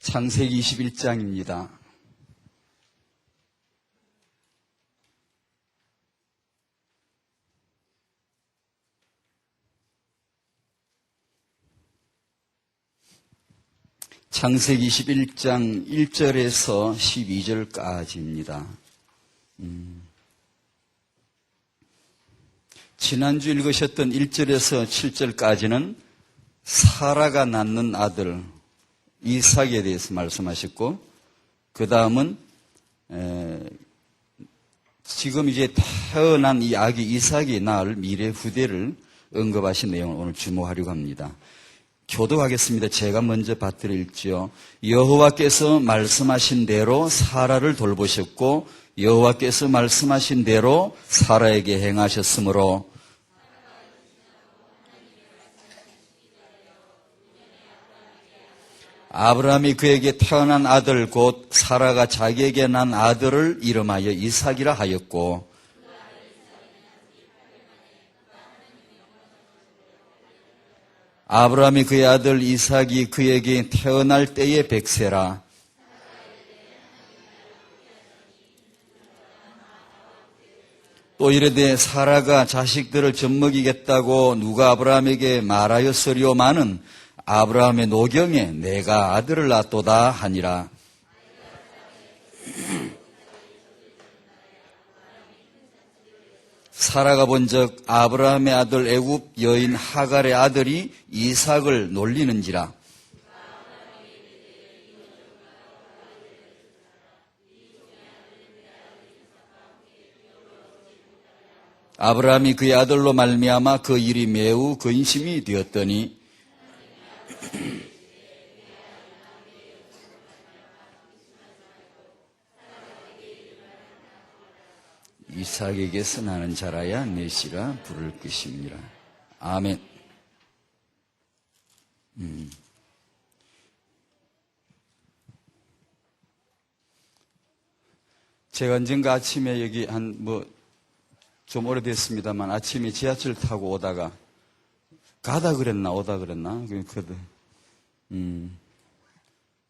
창세기 21장입니다. 창세기 21장 1절에서 12절까지입니다. 지난주 읽으셨던 1절에서 7절까지는 사라가 낳는 아들 이삭에 대해서 말씀하셨고, 그 다음은 지금 이제 태어난 이 아기 이삭이 낳을 미래 후대를 언급하신 내용을 오늘 주목하려고 합니다. 교독하겠습니다. 제가 먼저 받들일지요. 여호와께서 말씀하신 대로 사라를 돌보셨고 여호와께서 말씀하신 대로 사라에게 행하셨으므로 아브라함이 그에게 태어난 아들 곧 사라가 자기에게 난 아들을 이름하여 이삭이라 하였고, 아브라함이 그의 아들 이삭이 그에게 태어날 때의 백세라. 또 이르되 사라가 자식들을 젖먹이겠다고 누가 아브라함에게 말하였으리오마는 아브라함의 노경에 내가 아들을 낳았도다 하니라. 사라가 본즉 아브라함의 아들 애굽 여인 하갈의 아들이 이삭을 놀리는지라. 아브라함이 그의 아들로 말미암아 그 일이 매우 근심이 되었더니 이삭에게서 나는 자라야 넷이라 부를 것입니다. 아멘. 제가 언젠가 아침에 여기 좀 오래됐습니다만 아침에 지하철 타고 오다가 가다 그랬나 오다 그랬나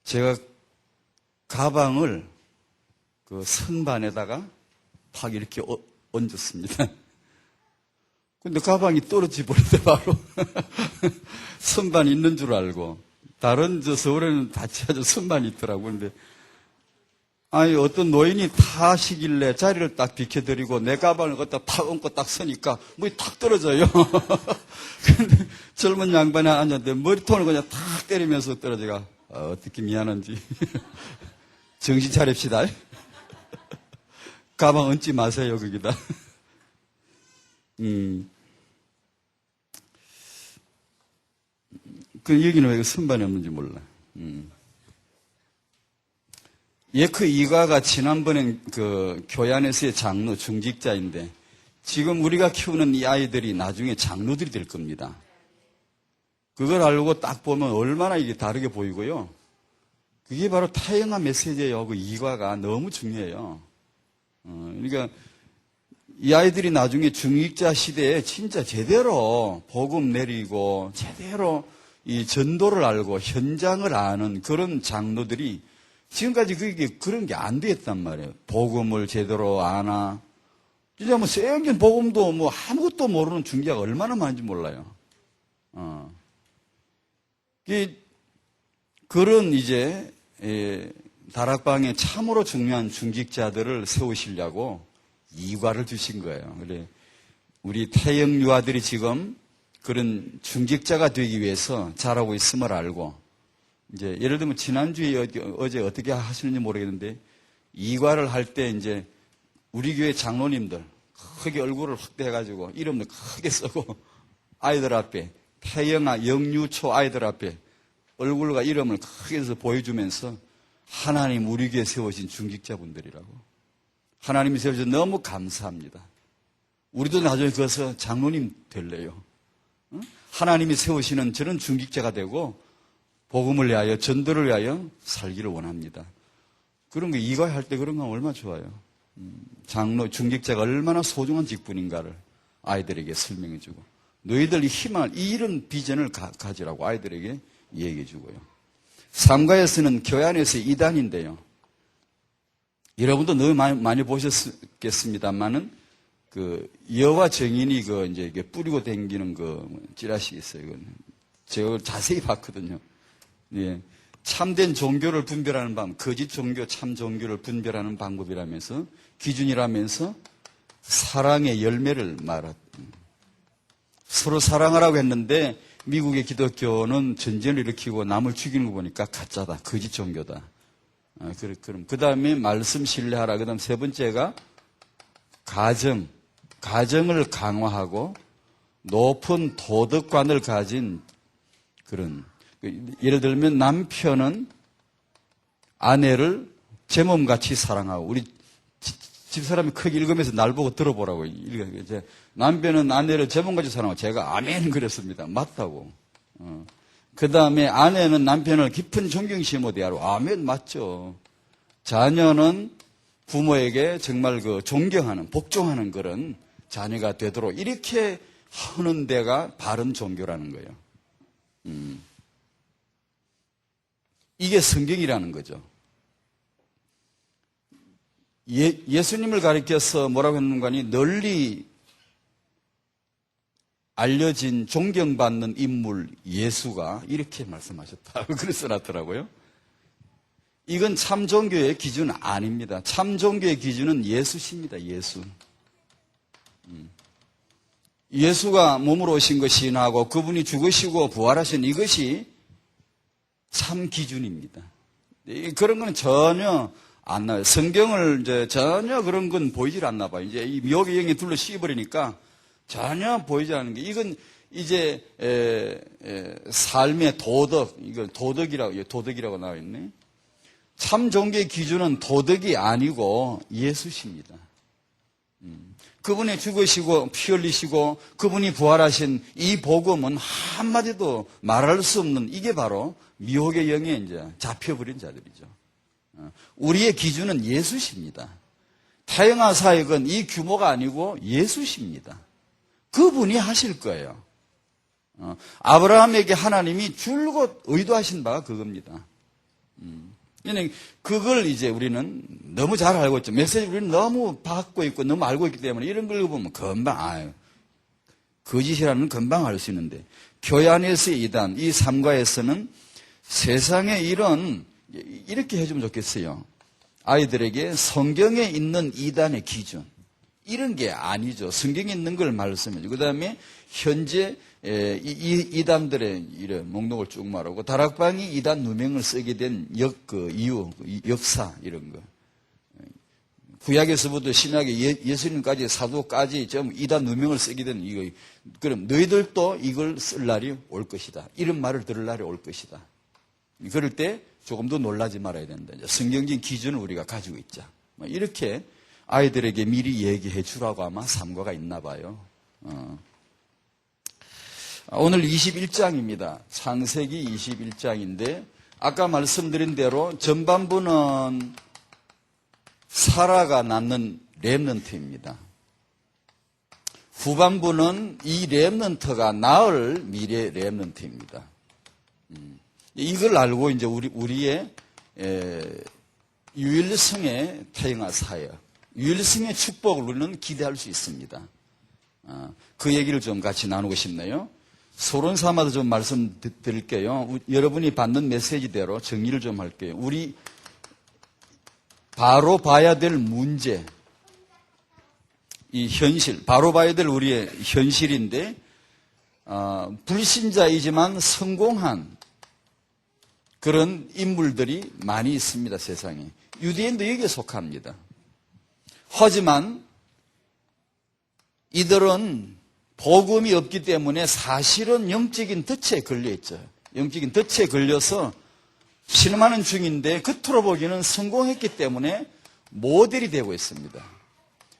제가 가방을 그 선반에다가 팍 이렇게 얹었습니다. 근데 가방이 떨어져 버리대 바로. 선반이 있는 줄 알고. 다른 서울에는 다 찾아 선반이 있더라고. 근데 어떤 노인이 타시길래 자리를 딱 비켜드리고 내 가방을 갖다 탁 얹고 딱 서니까 물이 탁 떨어져요. 근데 젊은 양반이 앉았는데 머리통을 그냥 탁 때리면서 떨어져가. 어떻게 미안한지. 정신 차립시다. 가방 얹지 마세요, 거기다. 여기는 왜 선반이 없는지 몰라. 예크 이가가 지난번엔 교회 안에서의 장로, 중직자인데, 지금 우리가 키우는 이 아이들이 나중에 장로들이 될 겁니다. 그걸 알고 딱 보면 얼마나 이게 다르게 보이고요. 그게 바로 타영화 메시지예요. 그 이가가 너무 중요해요. 그러니까 이 아이들이 나중에 중직자 시대에 진짜 제대로 복음 내리고 제대로 이 전도를 알고 현장을 아는 그런 장로들이 지금까지 그런 게 안 됐단 말이에요. 복음을 제대로 아나. 진짜 생긴 복음도 아무것도 모르는 중직자가 얼마나 많은지 몰라요. 그런 이제 다락방에 참으로 중요한 중직자들을 세우시려고 이과를 주신 거예요. 그래 우리 태영 유아들이 지금 그런 중직자가 되기 위해서 자라고 있음을 알고, 이제 예를 들면 지난주에 어제 어떻게 하시는지 모르겠는데 이과를 할 때 이제 우리 교회 장로님들 크게 얼굴을 확대해가지고 이름도 크게 쓰고 아이들 앞에 태영아 영유초 아이들 앞에 얼굴과 이름을 크게 해서 보여주면서 하나님 우리 교회에 세우신 중직자분들이라고. 하나님이 세우셔서 너무 감사합니다. 우리도 나중에 거기서 장로님 될래요. 하나님이 세우시는 저런 중직자가 되고 복음을 위하여 전도를 위하여 살기를 원합니다. 그런 거 이과할 때 그런 건 얼마나 좋아요. 장로, 중직자가 얼마나 소중한 직분인가를 아이들에게 설명해주고, 너희들 이 희망을, 이런 비전을 가지라고 아이들에게 얘기해주고요. 삼가에서는 교회 안에서 이단인데요. 여러분도 너무 많이 보셨겠습니다만은 여와 정인이 이제 이게 뿌리고 다니는 찌라시 있어요. 제가 자세히 봤거든요. 예. 참된 종교를 분별하는 거짓 종교, 참 종교를 분별하는 방법이라면서, 기준이라면서 사랑의 열매를 말했. 서로 사랑하라고 했는데 미국의 기독교는 전쟁을 일으키고 남을 죽이는 거 보니까 가짜다, 거짓 종교다. 그럼 그 다음에 말씀 신뢰하라. 그 다음 세 번째가 가정을 강화하고 높은 도덕관을 가진 그런, 예를 들면 남편은 아내를 제 몸같이 사랑하고, 우리 집사람이 크게 읽으면서 날 보고 들어보라고. 남편은 아내를 제 몸같이 사랑하고, 제가 아멘 그랬습니다. 맞다고. 그 다음에 아내는 남편을 깊은 존경심으로 대하고, 아멘 맞죠. 자녀는 부모에게 정말 존경하는, 복종하는 그런 자녀가 되도록 이렇게 하는 데가 바른 종교라는 거예요. 이게 성경이라는 거죠. 예수님을 가리켜서 뭐라고 했는가니, 널리 알려진 존경받는 인물 예수가 이렇게 말씀하셨다. 그래서 나더라고요. 이건 참 종교의 기준은 아닙니다. 참 종교의 기준은 예수십니다. 예수. 예수가 몸으로 오신 것이 신하고 그분이 죽으시고 부활하신 이것이 참 기준입니다. 그런 건 전혀 안 나와요. 성경을 전혀 그런 건 보이질 않나 봐요. 이제 이 미혹의 영에 둘러 씌워버리니까 전혀 보이지 않는 게, 이건 이제 삶의 도덕, 이걸 도덕이라고 나와 있네. 참 종교의 기준은 도덕이 아니고 예수십니다. 그분이 죽으시고 피 흘리시고 그분이 부활하신 이 복음은 한마디도 말할 수 없는, 이게 바로 미혹의 영에 이제 잡혀버린 자들이죠. 우리의 기준은 예수십니다. 태영아 사역은 이 규모가 아니고 예수십니다. 그분이 하실 거예요. 아브라함에게 하나님이 줄곧 의도하신 바가 그겁니다. 그걸 이제 우리는 너무 잘 알고 있죠. 메시지 우리는 너무 받고 있고 너무 알고 있기 때문에 이런 걸 보면 금방, 거짓이라는 금방 알 수 있는데, 교회 안에서의 이단, 이 삼가에서는 세상에 이렇게 해주면 좋겠어요. 아이들에게 성경에 있는 이단의 기준, 이런 게 아니죠. 성경에 있는 걸 말씀해주고, 그 다음에 현재 이단들의 이런 목록을 쭉 말하고, 다락방이 이단 누명을 쓰게 된 이유, 역사, 이런 거. 구약에서부터 신약에 예수님까지 사도까지 좀 이단 누명을 쓰게 된 이거. 그럼 너희들도 이걸 쓸 날이 올 것이다. 이런 말을 들을 날이 올 것이다. 그럴 때 조금 더 놀라지 말아야 된다. 성경적인 기준을 우리가 가지고 있자. 이렇게 아이들에게 미리 얘기해 주라고 아마 삼가가 있나 봐요. 오늘 21장입니다. 창세기 21장인데 아까 말씀드린 대로 전반부는 사라가 낳는 렘넌트입니다. 후반부는 이 렘넌트가 낳을 미래 렘넌트입니다. 이걸 알고 이제 우리의 유일성의 태영아 사역, 유일성의 축복을 우리는 기대할 수 있습니다. 그 얘기를 좀 같이 나누고 싶네요. 서론 삼아서 좀 말씀드릴게요. 여러분이 받는 메시지대로 정리를 좀 할게요. 우리 바로 봐야 될 문제, 이 현실, 바로 봐야 될 우리의 현실인데, 불신자이지만 성공한 그런 인물들이 많이 있습니다, 세상에. 유대인도 여기에 속합니다. 하지만 이들은 복음이 없기 때문에 사실은 영적인 덫에 걸려있죠. 영적인 덫에 걸려서 신음하는 중인데 겉으로 보기에는 성공했기 때문에 모델이 되고 있습니다.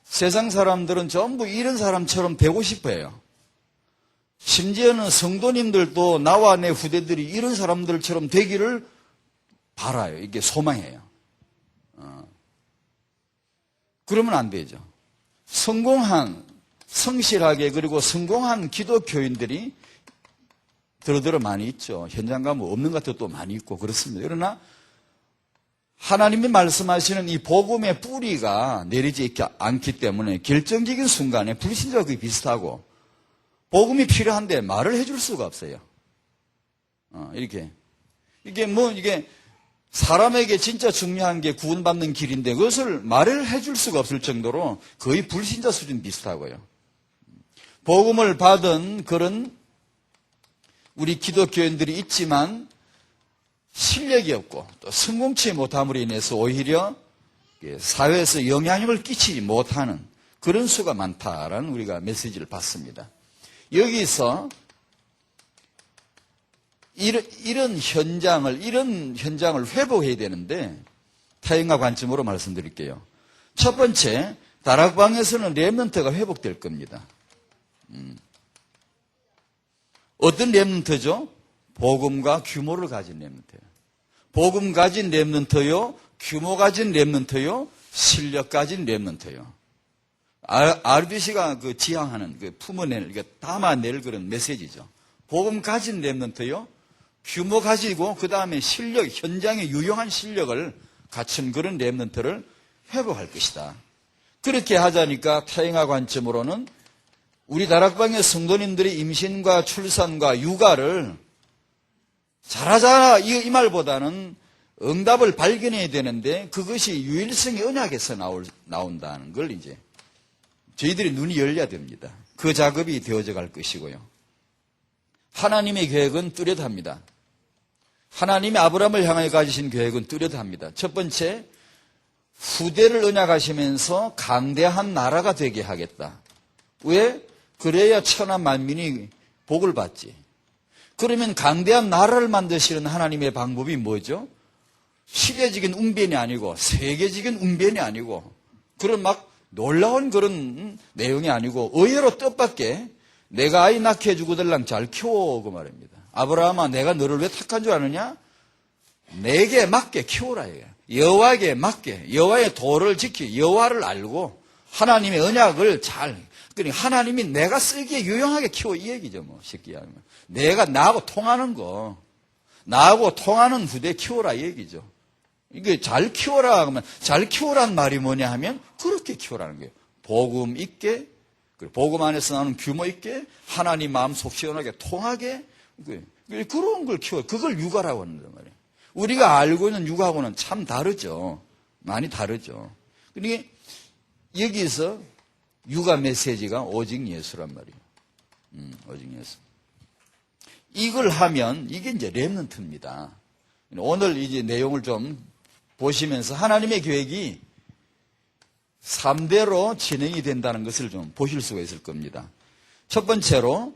세상 사람들은 전부 이런 사람처럼 되고 싶어요. 심지어는 성도님들도 나와 내 후대들이 이런 사람들처럼 되기를 바라요. 이게 소망해요. 그러면 안 되죠. 성공한, 성실하게, 그리고 성공한 기독교인들이 더러더러 많이 있죠. 현장 가면 없는 것도 또 많이 있고 그렇습니다. 그러나 하나님이 말씀하시는 이 복음의 뿌리가 내리지 있지 않기 때문에 결정적인 순간에 불신자와 그게 비슷하고 복음이 필요한데 말을 해줄 수가 없어요. 이렇게. 이게 사람에게 진짜 중요한 게 구원받는 길인데 그것을 말을 해줄 수가 없을 정도로 거의 불신자 수준 비슷하고요. 복음을 받은 그런 우리 기독교인들이 있지만 실력이 없고 또 성공치 못함으로 인해서 오히려 사회에서 영향력을 끼치지 못하는 그런 수가 많다라는 우리가 메시지를 받습니다. 여기서 이런 현장을 회복해야 되는데 타인과 관점으로 말씀드릴게요. 첫 번째, 다락방에서는 렘넌트가 회복될 겁니다. 어떤 렘넌트죠? 복음과 규모를 가진 렘넌트예요. 복음 가진 렘넌트요, 규모 가진 렘넌트요, 실력 가진 렘넌트요. RBC가 그 지향하는 그 품어낼, 담아낼 그런 메시지죠. 복음 가진 렘넌트요, 규모 가지고 그 다음에 실력, 현장에 유용한 실력을 갖춘 그런 렘넌트를 회복할 것이다. 그렇게 하자니까 타행화 관점으로는 우리 다락방의 성도님들이 임신과 출산과 육아를 잘하자 이 말보다는 응답을 발견해야 되는데 그것이 유일성의 언약에서 나온다는 걸 이제 저희들이 눈이 열려야 됩니다. 그 작업이 되어져 갈 것이고요. 하나님의 계획은 뚜렷합니다. 하나님이 아브라함을 향하여 가지신 계획은 뚜렷합니다. 첫 번째, 후대를 언약하시면서 강대한 나라가 되게 하겠다. 왜? 그래야 천하 만민이 복을 받지. 그러면 강대한 나라를 만드시는 하나님의 방법이 뭐죠? 시대적인 웅변이 아니고 세계적인 웅변이 아니고 그런 막 놀라운 그런 내용이 아니고 의외로 뜻밖의 내가 아이 낳게 해주고들랑 잘 키워 그 말입니다. 아브라함아 내가 너를 왜 택한 줄 아느냐? 내게 맞게 키워라 이게. 여호와에게 맞게 여호와의 도를 지키 여호와를 알고 하나님의 언약을 잘 그러니까 하나님이 내가 쓰기에 유용하게 키워 이 얘기죠 뭐 쉽게 하면 내가 나하고 통하는 거 나하고 통하는 후대 키워라 이 얘기죠. 이게 잘 키워라 그러면 잘 키워라는 말이 뭐냐 하면 그렇게 키워라는 거예요. 복음 있게 복음 안에서 나오는 규모 있게 하나님 마음 속 시원하게 통하게 그런 걸 키워 그걸 육아라고 하는 말이에요. 우리가 알고 있는 육아하고는 참 다르죠. 많이 다르죠. 그러니까 여기서 육아 메시지가 오직 예수란 말이에요. 오직 예수. 이걸 하면 이게 이제 렘넌트입니다. 오늘 이제 내용을 좀 보시면서 하나님의 계획이 3대로 진행이 된다는 것을 좀 보실 수가 있을 겁니다. 첫 번째로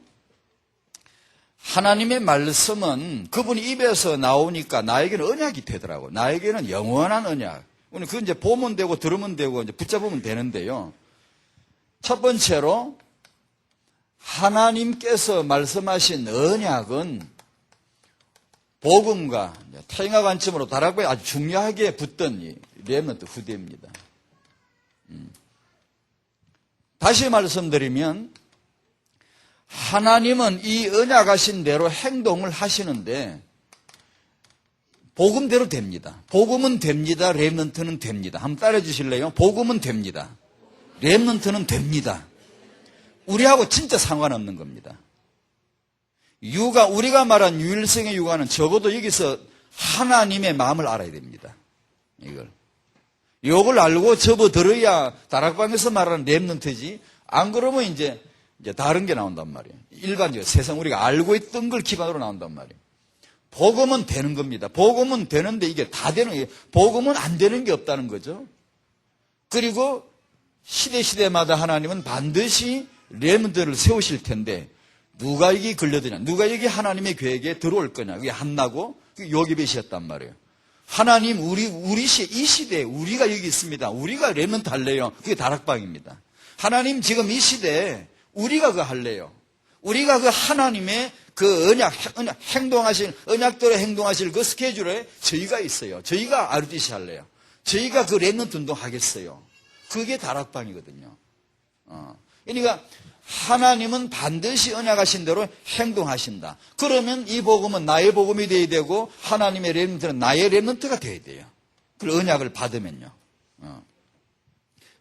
하나님의 말씀은 그분 입에서 나오니까 나에게는 언약이 되더라고요. 나에게는 영원한 언약. 그건 이제 보면 되고 들으면 되고 이제 붙잡으면 되는데요. 첫 번째로 하나님께서 말씀하신 언약은 복음과 타인화 관점으로 다락방에 아주 중요하게 붙던 이 렘넌트 후대입니다. 다시 말씀드리면 하나님은 이 언약하신 대로 행동을 하시는데 복음대로 됩니다. 복음은 됩니다. 렘넌트는 됩니다. 한번 따라해 주실래요? 복음은 됩니다. 렘넌트는 됩니다. 우리하고 진짜 상관없는 겁니다. 육아, 우리가 말한 유일성의 육아는 적어도 여기서 하나님의 마음을 알아야 됩니다. 이걸 알고 접어들어야 다락방에서 말하는 렘넌트지. 안 그러면 이제 다른 게 나온단 말이에요. 일반적으로 세상 우리가 알고 있던 걸 기반으로 나온단 말이에요. 복음은 되는 겁니다. 복음은 되는데 이게 다 되는 거예요. 복음은 안 되는 게 없다는 거죠. 그리고 시대마다 하나님은 반드시 렘넌트를 세우실 텐데 누가 이게 걸려드냐? 누가 여기 하나님의 계획에 들어올 거냐? 그게 한나고 요기벳이었단 말이에요. 하나님 이 시대에 우리가 여기 있습니다. 우리가 렘넌트 할래요. 그게 다락방입니다. 하나님 지금 이 시대에 우리가 그거 할래요. 우리가 그 하나님의 그 언약 행동하실 언약대로 행동하실 그 스케줄에 저희가 있어요. 저희가 RDC 할래요. 저희가 그 렘넌트 운동 하겠어요. 그게 다락방이거든요. 그러니까 하나님은 반드시 언약하신 대로 행동하신다. 그러면 이 복음은 나의 복음이 되어야 되고 하나님의 렘넌트는 나의 렘넌트가 되어야 돼요. 그 언약을 받으면요.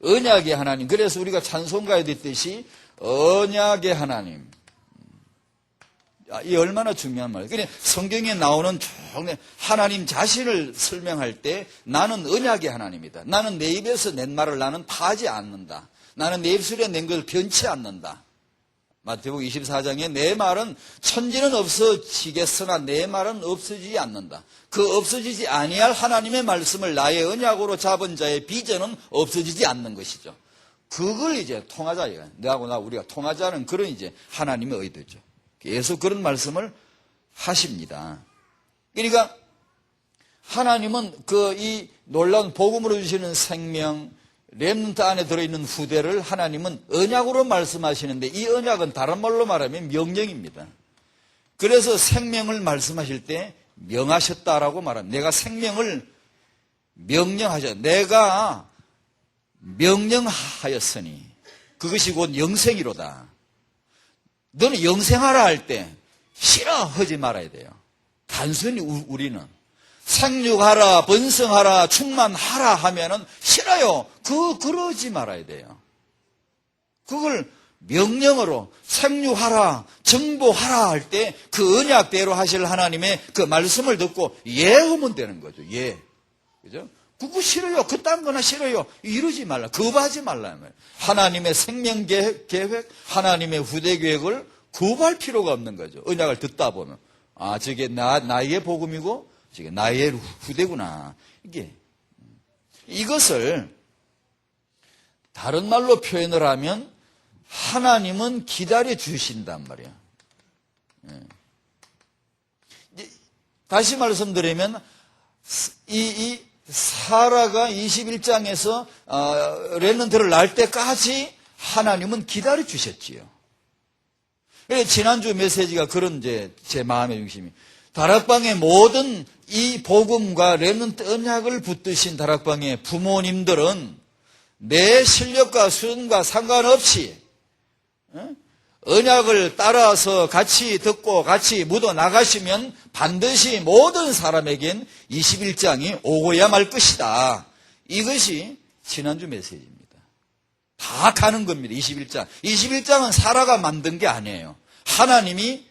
언약의 하나님. 그래서 우리가 찬송가에 듣듯이 언약의 하나님. 이 얼마나 중요한 말이에요. 그러니까 성경에 나오는 하나님 자신을 설명할 때 나는 언약의 하나님이다. 나는 내 입에서 낸 말을 나는 파하지 않는다. 나는 내 입술에 낸 것을 변치 않는다. 마태복음 24장에 내 말은 천지는 없어지겠으나 내 말은 없어지지 않는다. 그 없어지지 아니할 하나님의 말씀을 나의 언약으로 잡은 자의 비전은 없어지지 않는 것이죠. 그걸 이제 통하자예요. 너하고 우리가 통하자는 그런 이제 하나님의 의도죠. 계속 그런 말씀을 하십니다. 그러니까 하나님은 이 놀라운 복음으로 주시는 생명, 렘넌트 안에 들어있는 후대를 하나님은 언약으로 말씀하시는데 이 언약은 다른 말로 말하면 명령입니다. 그래서 생명을 말씀하실 때 명하셨다라고 말합니다. 내가 생명을 명령하셨다. 내가 명령하였으니 그것이 곧 영생이로다. 너는 영생하라 할 때 싫어 하지 말아야 돼요. 단순히 우리는 생육하라, 번성하라, 충만하라 하면은 싫어요. 그러지 말아야 돼요. 그걸 명령으로 생육하라, 정복하라 할 때 그 언약대로 하실 하나님의 그 말씀을 듣고 예 하면 되는 거죠. 예. 그죠? 그거 싫어요. 그딴 거나 싫어요. 이러지 말라. 거부하지 말라. 하나님의 생명 계획, 하나님의 후대 계획을 거부할 필요가 없는 거죠. 언약을 듣다 보면. 아, 저게 나의 복음이고, 저게 나의 후대구나. 이것을 다른 말로 표현을 하면 하나님은 기다려 주신단 말이야. 다시 말씀드리면, 사라가 21장에서 렘넌트를 낳을 때까지 하나님은 기다려 주셨지요. 지난주 메시지가 그런 제 마음의 중심이 다락방의 모든 이 복음과 렘넌트 언약을 붙드신 다락방의 부모님들은 내 실력과 수준과 상관없이 언약을 따라서 같이 듣고 같이 묻어 나가시면 반드시 모든 사람에겐 21장이 오고야 말 것이다. 이것이 지난주 메시지입니다. 다 가는 겁니다. 21장. 21장은 사라가 만든 게 아니에요. 하나님이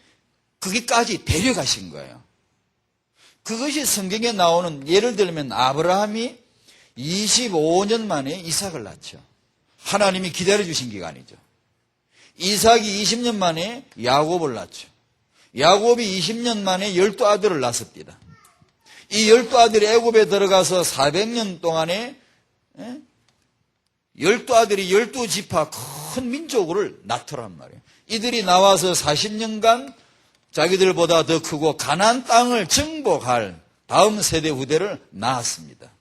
거기까지 데려가신 거예요. 그것이 성경에 나오는, 예를 들면 아브라함이 25년 만에 이삭을 낳죠. 하나님이 기다려주신 기간이죠. 이삭이 20년 만에 야곱을 낳죠. 야곱이 20년 만에 12아들을 낳습니다. 이 12아들이 애굽에 들어가서 400년 동안에 12아들이 12지파 큰 민족을 낳더란 말이에요. 이들이 나와서 40년간 자기들보다 더 크고 가나안 땅을 정복할 다음 세대 후대를 낳았습니다.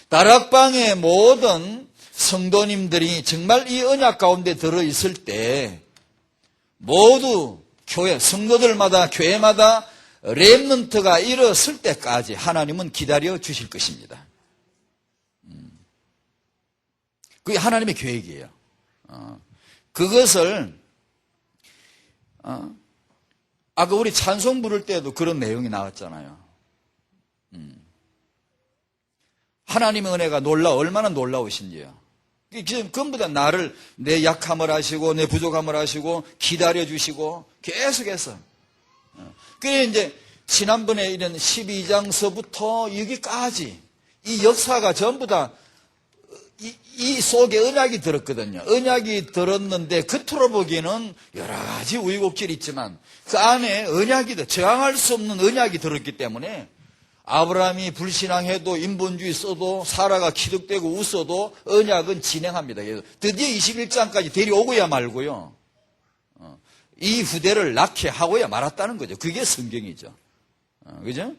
다락방의 모든 성도님들이 정말 이 언약 가운데 들어있을 때 모두 교회, 성도들마다 교회마다 렘넌트가 일었을 때까지 하나님은 기다려 주실 것입니다. 그게 하나님의 계획이에요. 그것을 아까 우리 찬송 부를 때도 그런 내용이 나왔잖아요. 하나님의 은혜가 얼마나 놀라우신지요. 지금 전부 다 나를, 내 약함을 아시고 내 부족함을 아시고 기다려주시고 계속해서. 그래 이제 지난번에 이런 12장서부터 여기까지 이 역사가 전부 다 이 속에 언약이 들었거든요. 언약이 들었는데 겉으로 보기에는 여러 가지 우여곡절이 있지만 그 안에 언약이 저항할 수 없는 언약이 들었기 때문에 아브라함이 불신앙해도 인본주의 써도 사라가 기득되고 웃어도 언약은 진행합니다. 그래서 드디어 21장까지 데려오고야 말고요. 이 후대를 낳게 하고야 말았다는 거죠. 그게 성경이죠. 그죠?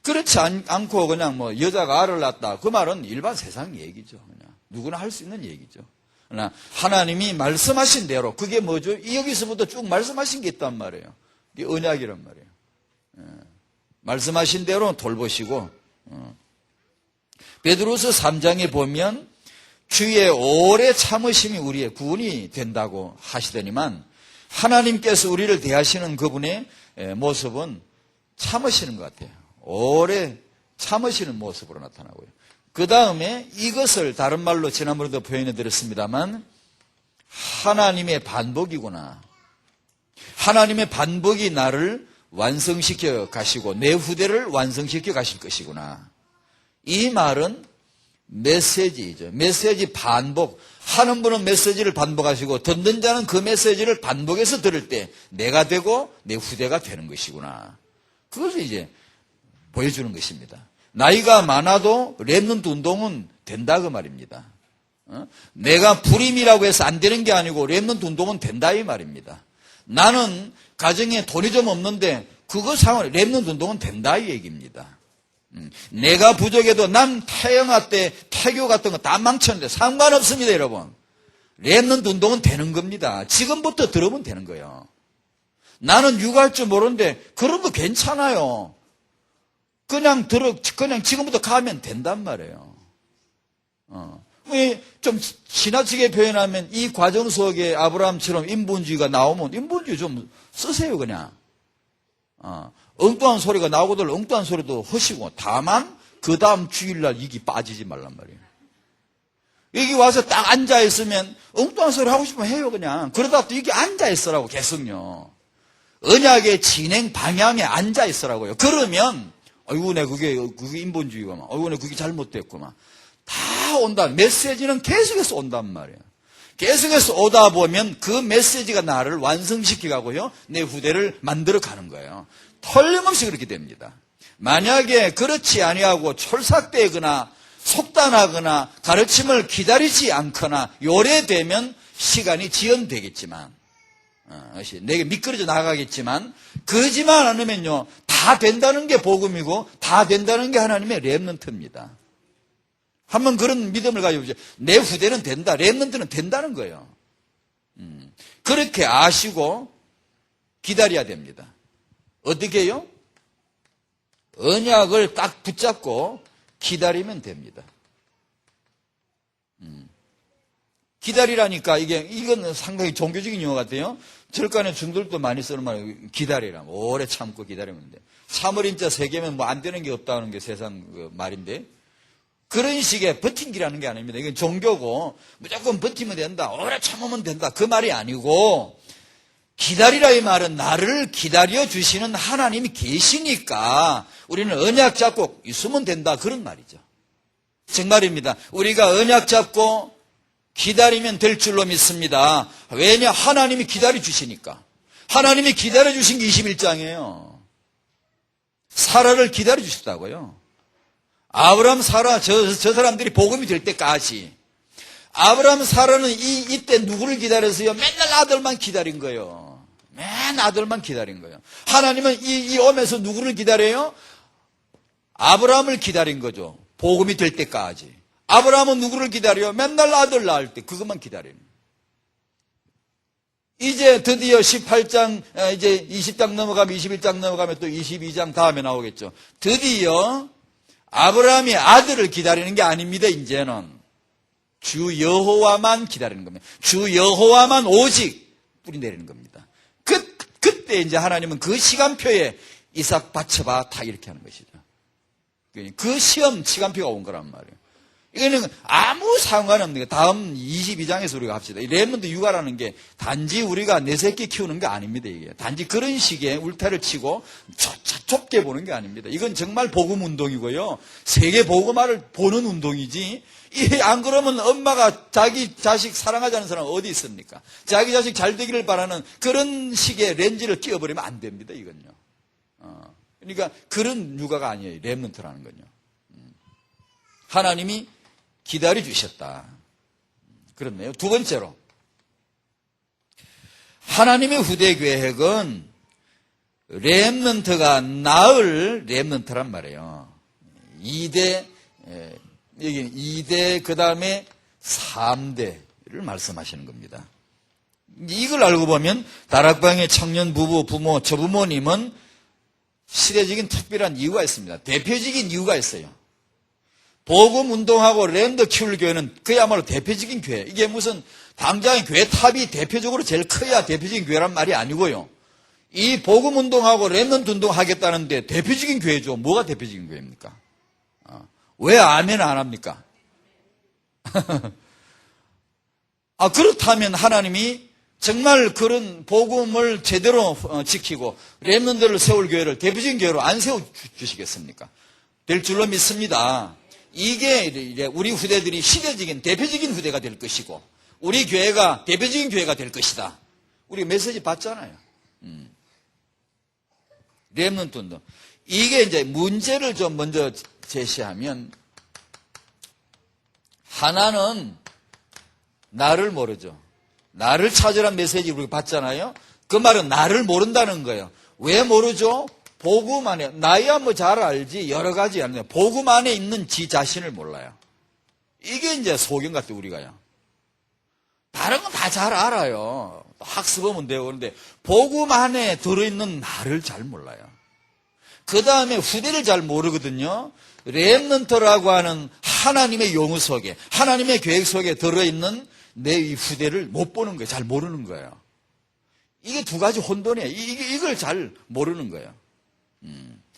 그렇지 않고 그냥 여자가 알을 낳았다. 그 말은 일반 세상 얘기죠. 그냥 누구나 할 수 있는 얘기죠. 그러나 하나님이 말씀하신 대로 그게 뭐죠? 여기서부터 쭉 말씀하신 게 있단 말이에요. 이게 언약이란 말이에요. 말씀하신 대로 돌보시고 베드로서 3장에 보면 주의 오래 참으심이 우리의 구원이 된다고 하시더니만 하나님께서 우리를 대하시는 그분의 모습은 참으시는 것 같아요. 오래 참으시는 모습으로 나타나고요. 그 다음에 이것을 다른 말로 지난번에도 표현해 드렸습니다만 하나님의 반복이구나. 하나님의 반복이 나를 완성시켜 가시고 내 후대를 완성시켜 가실 것이구나. 이 말은 메시지이죠. 메시지 반복. 하는 분은 메시지를 반복하시고 듣는 자는 그 메시지를 반복해서 들을 때 내가 되고 내 후대가 되는 것이구나. 그것을 이제 보여주는 것입니다. 나이가 많아도 렘넌트 운동은 된다 그 말입니다. 내가 불임이라고 해서 안 되는 게 아니고 렘넌트 운동은 된다 이 말입니다. 나는 가정에 돈이 좀 없는데 그거 상관없이 렘넌트 운동은 된다 이 얘기입니다. 내가 부족해도 난 태영아 때 태교 같은 거 다 망쳤는데 상관없습니다 여러분. 렘넌트 운동은 되는 겁니다. 지금부터 들으면 되는 거예요. 나는 육아할 줄 모르는데 그런 거 괜찮아요. 그냥 지금부터 가면 된단 말이에요. 좀 지나치게 표현하면 이 과정 속에 아브라함처럼 인본주의가 나오면 인본주의 좀 쓰세요 그냥. 엉뚱한 소리가 나오고들 엉뚱한 소리도 하시고 다만 그 다음 주일날 이기 빠지지 말란 말이에요. 여기 와서 딱 앉아있으면 엉뚱한 소리 하고 싶으면 해요 그냥. 그러다 또 이게 앉아있으라고 계속요. 언약의 진행 방향에 앉아있으라고요. 그러면 아이고 내 그게 인본주의구만. 아이고 내 그게 잘못됐구만. 다 온다. 메시지는 계속해서 온단 말이에요. 계속해서 오다 보면 그 메시지가 나를 완성시켜가고요. 내 후대를 만들어 가는 거예요. 틀림없이 그렇게 됩니다. 만약에 그렇지 아니하고 촐싹대거나 속단하거나 가르침을 기다리지 않거나 요래되면 시간이 지연되겠지만 내게 미끄러져 나가겠지만 그러지만 않으면요. 다 된다는 게 복음이고 다 된다는 게 하나님의 렘넌트입니다. 한번 그런 믿음을 가지고 보죠. 내 후대는 된다. 렘넌트는 된다는 거예요. 그렇게 아시고 기다려야 됩니다. 어떻게 해요? 언약을 딱 붙잡고 기다리면 됩니다. 기다리라니까 이건 상당히 종교적인 용어 같아요. 철간의 중들도 많이 쓰는 말이에요. 기다리라. 오래 참고 기다리면 돼. 참을인자 세 개면 뭐 안 되는 게 없다는 게 세상 그 말인데 그런 식의 버틴기라는 게 아닙니다. 이건 종교고 무조건 버티면 된다. 오래 참으면 된다. 그 말이 아니고 기다리라 이 말은 나를 기다려주시는 하나님이 계시니까 우리는 언약 잡고 있으면 된다. 그런 말이죠. 정말입니다. 우리가 언약 잡고 기다리면 될 줄로 믿습니다. 왜냐? 하나님이 기다려주시니까. 하나님이 기다려주신 게 21장이에요. 사라를 기다려주셨다고요. 아브라함, 사라, 저 사람들이 복음이 될 때까지. 아브라함, 사라는 이때 누구를 기다렸어요? 맨날 아들만 기다린 거예요. 맨 아들만 기다린 거예요. 하나님은 이 엄에서 누구를 기다려요? 아브라함을 기다린 거죠. 복음이 될 때까지. 아브라함은 누구를 기다려요? 맨날 아들 낳을 때 그것만 기다려요. 이제 드디어 18장, 이제 20장 넘어가면 21장 넘어가면 또 22장 다음에 나오겠죠. 드디어 아브라함이 아들을 기다리는 게 아닙니다. 이제는 주 여호와만 기다리는 겁니다. 주 여호와만 오직 뿌리 내리는 겁니다. 그때 이제 하나님은 그 시간표에 이삭 바쳐봐 다 이렇게 하는 것이죠. 그 시험 시간표가 온 거란 말이에요. 이거는 아무 상관없는 거예요. 다음 22장에서 우리가 합시다. 렘넌트 육아라는 게 단지 우리가 내 새끼 키우는 게 아닙니다. 이게 단지 그런 식의 울타리를 치고 좁게 보는 게 아닙니다. 이건 정말 복음 운동이고요. 세계 복음화를 보는 운동이지. 안 그러면 엄마가 자기 자식 사랑하지 않는 사람은 어디 있습니까? 자기 자식 잘 되기를 바라는 그런 식의 렌즈를 끼워버리면 안 됩니다. 이건요. 그러니까 그런 육아가 아니에요. 렘넌트라는 건요. 하나님이 기다려주셨다. 그렇네요. 두 번째로 하나님의 후대 계획은 렘넌트가 나을 렘넌트란 말이에요. 2대 여기 2대 그 다음에 3대를 말씀하시는 겁니다. 이걸 알고 보면 다락방의 청년 부부, 부모, 조부모님은 시대적인 특별한 이유가 있습니다. 대표적인 이유가 있어요. 복음 운동하고 랩런트 키울 교회는 그야말로 대표적인 교회. 이게 무슨 당장 교회 탑이 대표적으로 제일 커야 대표적인 교회란 말이 아니고요. 이 복음 운동하고 랩런트 운동 하겠다는데 대표적인 교회죠. 뭐가 대표적인 교회입니까? 왜 아멘 안 합니까? 그렇다면 하나님이 정말 그런 복음을 제대로 지키고 렘넌트를 세울 교회를 대표적인 교회로 안 세워주시겠습니까? 될 줄로 믿습니다. 이게 이제 우리 후대들이 시대적인 대표적인 후대가 될 것이고 우리 교회가 대표적인 교회가 될 것이다. 우리 메시지 봤잖아요. 렘넌트 운동. 이게 이제 문제를 좀 먼저 제시하면 하나는 나를 모르죠. 나를 찾으란 메시지 우리가 봤잖아요. 그 말은 나를 모른다는 거예요. 왜 모르죠? 복음 안에 나야 뭐 잘 알지 여러 가지 아니에요. 복음 안에 있는 지 자신을 몰라요. 이게 이제 소경 같아 우리가요. 다른 건 다 잘 알아요. 학습하면 되고 그런데 복음 안에 들어있는 나를 잘 몰라요. 그 다음에 후대를 잘 모르거든요. 렘넌트라고 하는 하나님의 용어 속에 하나님의 계획 속에 들어있는 내 이 후대를 못 보는 거예요. 잘 모르는 거예요. 이게 두 가지 혼돈이에요. 이걸 잘 모르는 거예요.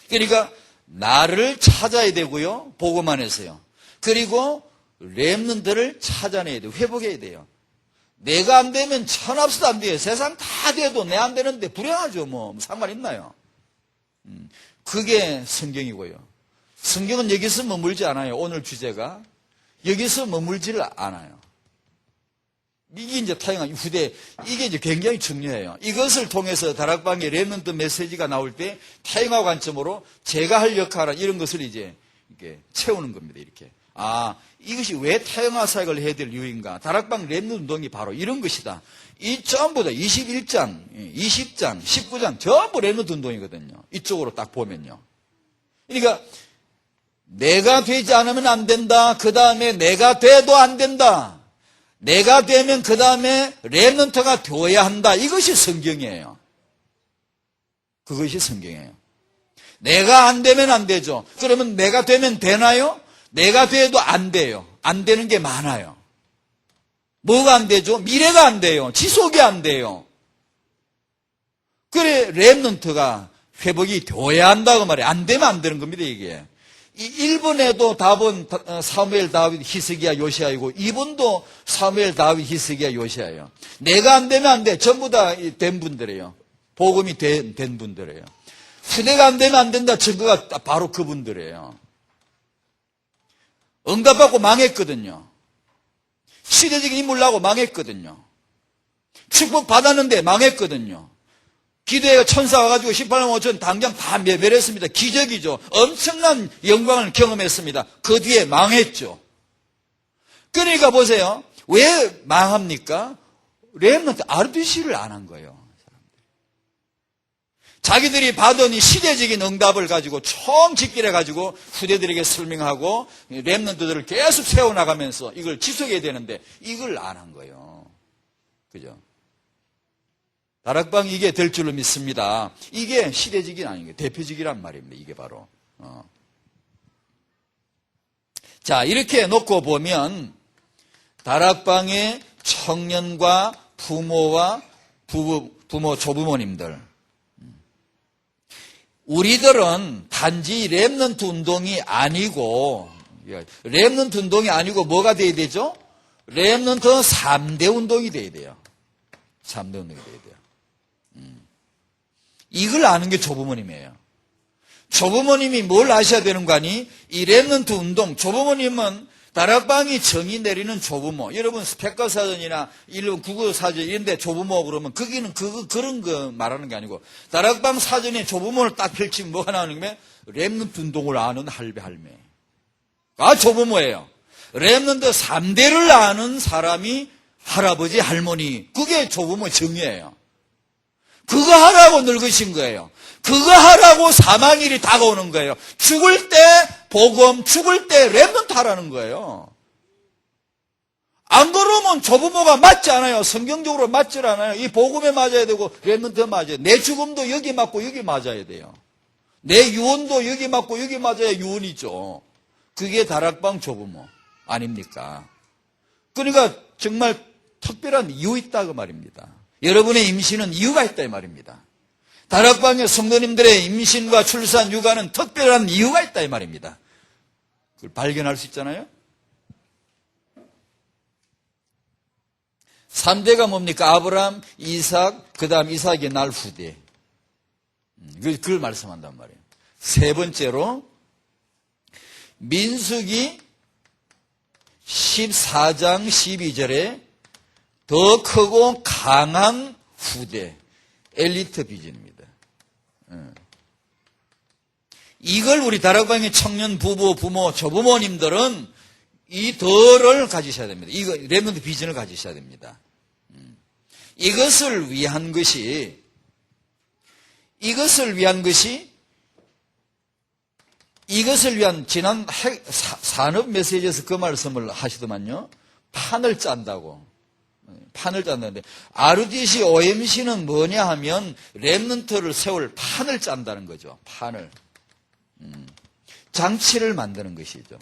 그러니까 나를 찾아야 되고요. 복음 안에서요. 그리고 렘넌트를 찾아내야 돼요. 회복해야 돼요. 내가 안 되면 천합수도 안 돼요. 세상 다 돼도 내 안 되는데 불행하죠. 뭐 상관 있나요? 그게 성경이고요. 성경은 여기서 머물지 않아요. 오늘 주제가 여기서 머물지를 않아요. 이게 이제 타영한 후대, 이게 이제 굉장히 중요해요. 이것을 통해서 다락방의 렘넌트 메시지가 나올 때 타영화 관점으로 제가 할 역할은 이런 것을 이제 이렇게 채우는 겁니다. 이렇게. 이것이 왜 타영화 사역을 해야 될 이유인가? 다락방 렘넌트 운동이 바로 이런 것이다. 이 전부 다 21장, 20장, 19장 전부 렘넌트 운동이거든요. 이쪽으로 딱 보면요. 그러니까 내가 되지 않으면 안 된다. 그 다음에 내가 돼도 안 된다. 내가 되면 그 다음에 렘넌트가 되어야 한다. 이것이 성경이에요. 그것이 성경이에요. 내가 안 되면 안 되죠. 그러면 내가 되면 되나요? 내가 돼도 안 돼요. 안 되는 게 많아요. 뭐가 안 되죠? 미래가 안 돼요. 지속이 안 돼요. 그래 렘넌트가 회복이 되어야 한다고 말해요. 안 되면 안 되는 겁니다. 이게. 이 1번에도 답은 사무엘, 다윗, 히스기야, 요시야이고 2번도 사무엘, 다윗, 히스기야, 요시야예요. 내가 안 되면 안 돼. 전부 다 된 분들이에요. 복음이 된 분들이에요. 후대가 안 되면 안 된다. 증거가 바로 그분들이에요. 응답받고 망했거든요. 시대적인 인물하고 망했거든요. 축복 받았는데 망했거든요. 기도회가 천사 와가지고 18만 5천 당장 다 멸했습니다. 기적이죠. 엄청난 영광을 경험했습니다. 그 뒤에 망했죠. 그러니까 보세요. 왜 망합니까? 렘넌트 RBC를 안 한 거예요. 자기들이 받은 이 시대적인 응답을 가지고 총 집결해가지고 후대들에게 설명하고 렘넌트들을 계속 세워나가면서 이걸 지속해야 되는데 이걸 안 한 거예요. 그죠? 다락방 이게 될 줄로 믿습니다. 이게 시대적인 아닌 게 대표적이란 말입니다. 이게 바로. 자, 이렇게 놓고 보면 다락방의 청년과 부모와 부모, 조부모님들. 우리들은 단지 렘넌트 운동이 아니고 뭐가 돼야 되죠? 렘넌트 3대 운동이 돼야 돼요. 3대 운동이 돼야 돼요. 이걸 아는 게 조부모님이에요. 조부모님이 뭘 아셔야 되는 거 아니? 이 렘넌트 운동, 조부모님은 다락방이 정의 내리는 조부모. 여러분 백과사전이나 일본 국어사전 이런 데 조부모 그러면 거기는 그런 거 말하는 게 아니고 다락방 사전에 조부모를 딱 펼치면 뭐가 나오는 거면 렘넌트 운동을 아는 할배 할매. 조부모예요. 렘넌트 3대를 아는 사람이 할아버지 할머니. 그게 조부모의 정의예요. 그거 하라고 늙으신 거예요. 그거 하라고 사망일이 다가오는 거예요. 죽을 때 복음, 죽을 때 렘넌트 하라는 거예요. 안 그러면 조부모가 맞지 않아요. 성경적으로 맞지 않아요. 이 복음에 맞아야 되고 렘넌트에 맞아야 돼요. 내 죽음도 여기 맞고 여기 맞아야 돼요. 내 유언도 여기 맞고 여기 맞아야 유언이죠. 그게 다락방 조부모 아닙니까? 그러니까 정말 특별한 이유 있다 그 말입니다. 여러분의 임신은 이유가 있다 이 말입니다. 다락방의 성도님들의 임신과 출산, 육아는 특별한 이유가 있다 이 말입니다. 그걸 발견할 수 있잖아요. 3대가 뭡니까? 아브라함, 이삭, 그 다음 이삭의 날 후대. 그걸 말씀한단 말이에요. 세 번째로 민수기 14장 12절에 더 크고 강한 후대, 엘리트 비전입니다. 이걸 우리 다락방의 청년 부부, 부모, 조부모님들은 이 덜을 가지셔야 됩니다. 이거 렘넌트 비전을 가지셔야 됩니다. 이것을 위한 지난 산업 메시지에서 그 말씀을 하시더만요. 판을 짠다고. 판을 짠다는데 RDC, OMC는 뭐냐 하면 렘넌트를 세울 판을 짠다는 거죠. 판을. 장치를 만드는 것이죠.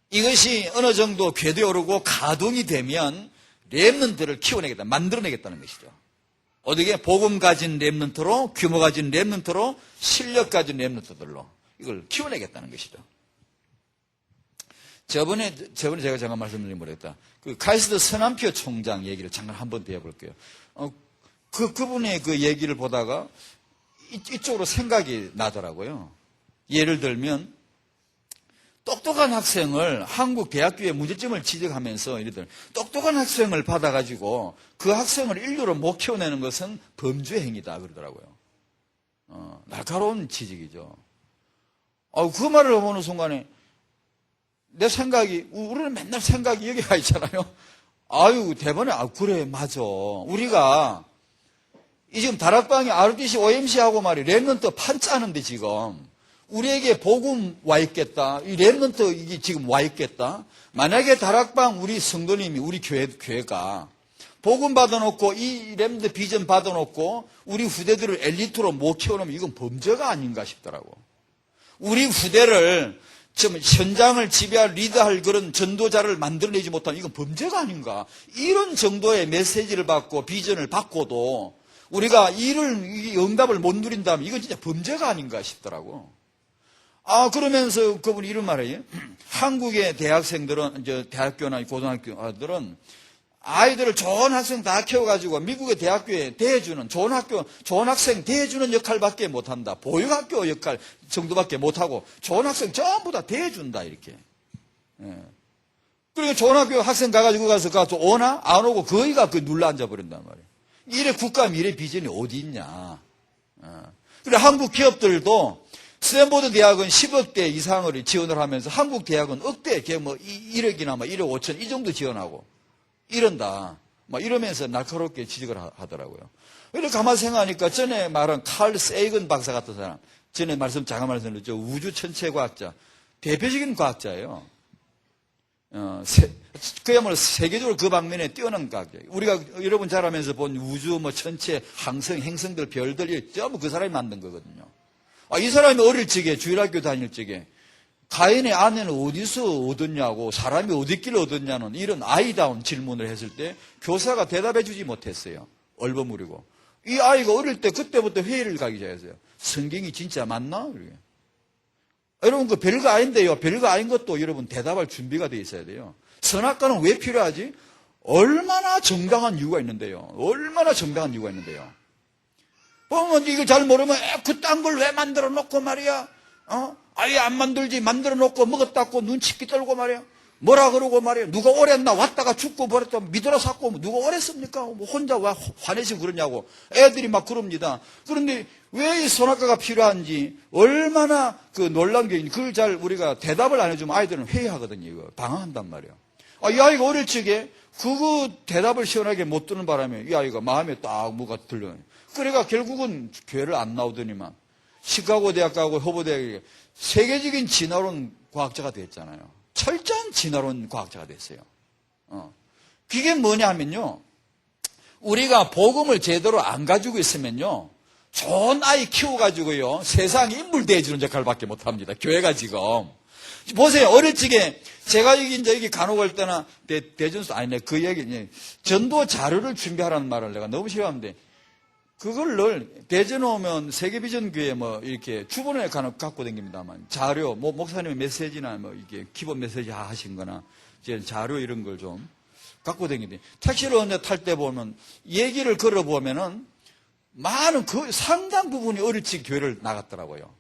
이것이 어느 정도 궤도에 오르고 가동이 되면 렘넌트를 키워내겠다, 만들어내겠다는 것이죠. 어떻게? 복음 가진 렘넌트로, 규모 가진 렘넌트로, 실력 가진 렘넌트들로 이걸 키워내겠다는 것이죠. 저번에 제가 잠깐 말씀드린 모르겠다. 그 카이스트 서남표 총장 얘기를 잠깐 한번 더 해볼게요. 그분의 그 얘기를 보다가 이쪽으로 생각이 나더라고요. 예를 들면 똑똑한 학생을 한국 대학교의 문제점을 지적하면서 이러더니 똑똑한 학생을 받아가지고 그 학생을 인류로 못 키워내는 것은 범죄 행위다 그러더라고요. 날카로운 지적이죠. 그 말을 보는 순간에 내 생각이, 우리는 맨날 생각이 여기가 있잖아요. 대번에, 그래, 맞아. 우리가, 이 지금 다락방에 RDC, OMC하고 말이 렘넌트 판 짜는데 지금, 우리에게 복음 와 있겠다. 이 렘넌트 이게 지금 와 있겠다. 만약에 다락방 우리 성도님이, 우리 교회가, 복음 받아놓고, 이 렘넌트 비전 받아놓고, 우리 후대들을 엘리트로 못 키워놓으면 이건 범죄가 아닌가 싶더라고. 우리 후대를, 지금 현장을 지배할, 리드할 그런 전도자를 만들어내지 못한 이건 범죄가 아닌가. 이런 정도의 메시지를 받고 비전을 받고도 우리가 응답을 못 누린다면 이건 진짜 범죄가 아닌가 싶더라고. 그러면서 그분이 이런 말이에요. 한국의 대학생들은, 대학교나 고등학교들은 아이들을 좋은 학생 다 키워가지고 미국의 대학교에 대해주는 좋은 학생 대해주는 역할밖에 못한다. 보육학교 역할 정도밖에 못하고 좋은 학생 전부 다 대해준다 이렇게. 그러니까 좋은 학교 학생 가가지고 가서 오나 안 오고 거의가 눌러 앉아버린단 말이에요. 이래 국가 미래 비전이 어디 있냐. 그래 한국 기업들도 스탠포드 대학은 10억대 이상을 지원을 하면서 한국 대학은 억대, 1억이나 1억 5천 이 정도 지원하고. 이런다. 이러면서 날카롭게 지적을 하더라고요. 이렇게 가만히 생각하니까 전에 말한 칼 세이건 박사 같은 사람, 전에 잠깐 말씀드렸죠. 우주 천체 과학자, 대표적인 과학자예요. 그야말로 세계적으로 그 방면에 뛰어난 과학자예요. 우리가 여러분 잘 알면서 본 우주, 천체, 항성, 행성들, 별들이 전부 그 사람이 만든 거거든요. 이 사람이 어릴 적에, 주일학교 다닐 적에, 가인의 아내는 어디서 얻었냐고 사람이 어디길래 얻었냐는 이런 아이다운 질문을 했을 때 교사가 대답해 주지 못했어요. 얼버무리고. 이 아이가 어릴 때 그때부터 회의를 가기 시작했어요. 성경이 진짜 맞나? 여러분 그 별거 아닌데요. 별거 아닌 것도 여러분 대답할 준비가 돼 있어야 돼요. 선악과는 왜 필요하지? 얼마나 정당한 이유가 있는데요. 보면 이거 잘 모르면 그딴 걸 왜 만들어 놓고 말이야. 아예 안 만들지 만들어 놓고 먹었다고 눈치끼 떨고 말이야. 뭐라 그러고 말이야. 누가 오랬나 왔다가 죽고 버렸다 믿으라 샀고 누가 오랬습니까? 혼자 왜 화내시고 그러냐고 애들이 막 그럽니다. 그런데 왜 이 선악과가 필요한지 얼마나 놀란 게 있는지 그걸 잘 우리가 대답을 안 해주면 아이들은 회의하거든요. 이거 방황한단 말이에요. 이 아이가 어릴 적에 그거 대답을 시원하게 못 듣는 바람에 이 아이가 마음에 딱 뭐가 들려요. 그래가 결국은 교회를 안 나오더니만 시카고 대학 가고 허버 대학에 세계적인 진화론 과학자가 됐잖아요. 철저한 진화론 과학자가 됐어요. 그게 뭐냐 하면요. 우리가 복음을 제대로 안 가지고 있으면요. 좋은 아이 키워가지고요. 세상에 인물 대해주는 역할밖에 못합니다. 교회가 지금. 보세요. 어릴 적에 제가 여기 간혹 올 때나 대전수 아니네 그 얘기 전도 자료를 준비하라는 말을 내가 너무 싫어하는데 그걸 늘 대전 오면 세계비전교회 뭐 이렇게 주변에 간혹 갖고 다닙니다만 자료 뭐 목사님의 메시지나 뭐 이게 기본 메시지 하신거나 이제 자료 이런 걸 좀 갖고 다니는데 택시를 언제 탈 때 보면 얘기를 걸어보면은 많은 그 상당 부분이 어릴 적 교회를 나갔더라고요.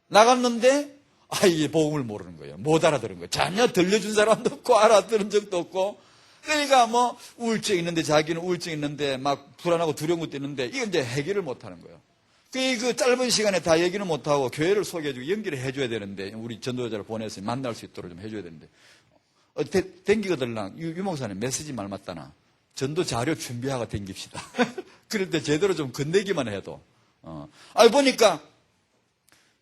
나갔는데 이게 복음을 모르는 거예요. 못 알아들은 거예요. 전혀 들려준 사람도 없고 알아들은 적도 없고 그러니까 뭐 우울증 있는데 자기는 우울증 있는데 막 불안하고 두려운 것도 있는데 이건 이제 해결을 못 하는 거예요. 그 짧은 시간에 다 얘기는 못 하고 교회를 소개해주고 연결을 해줘야 되는데 우리 전도자를 보내서 만날 수 있도록 좀 해줘야 되는데 댕기거들랑 유 목사님 메시지 말 맞다나 전도 자료 준비하고 댕깁시다. 그럴 때 제대로 좀 건네기만 해도 보니까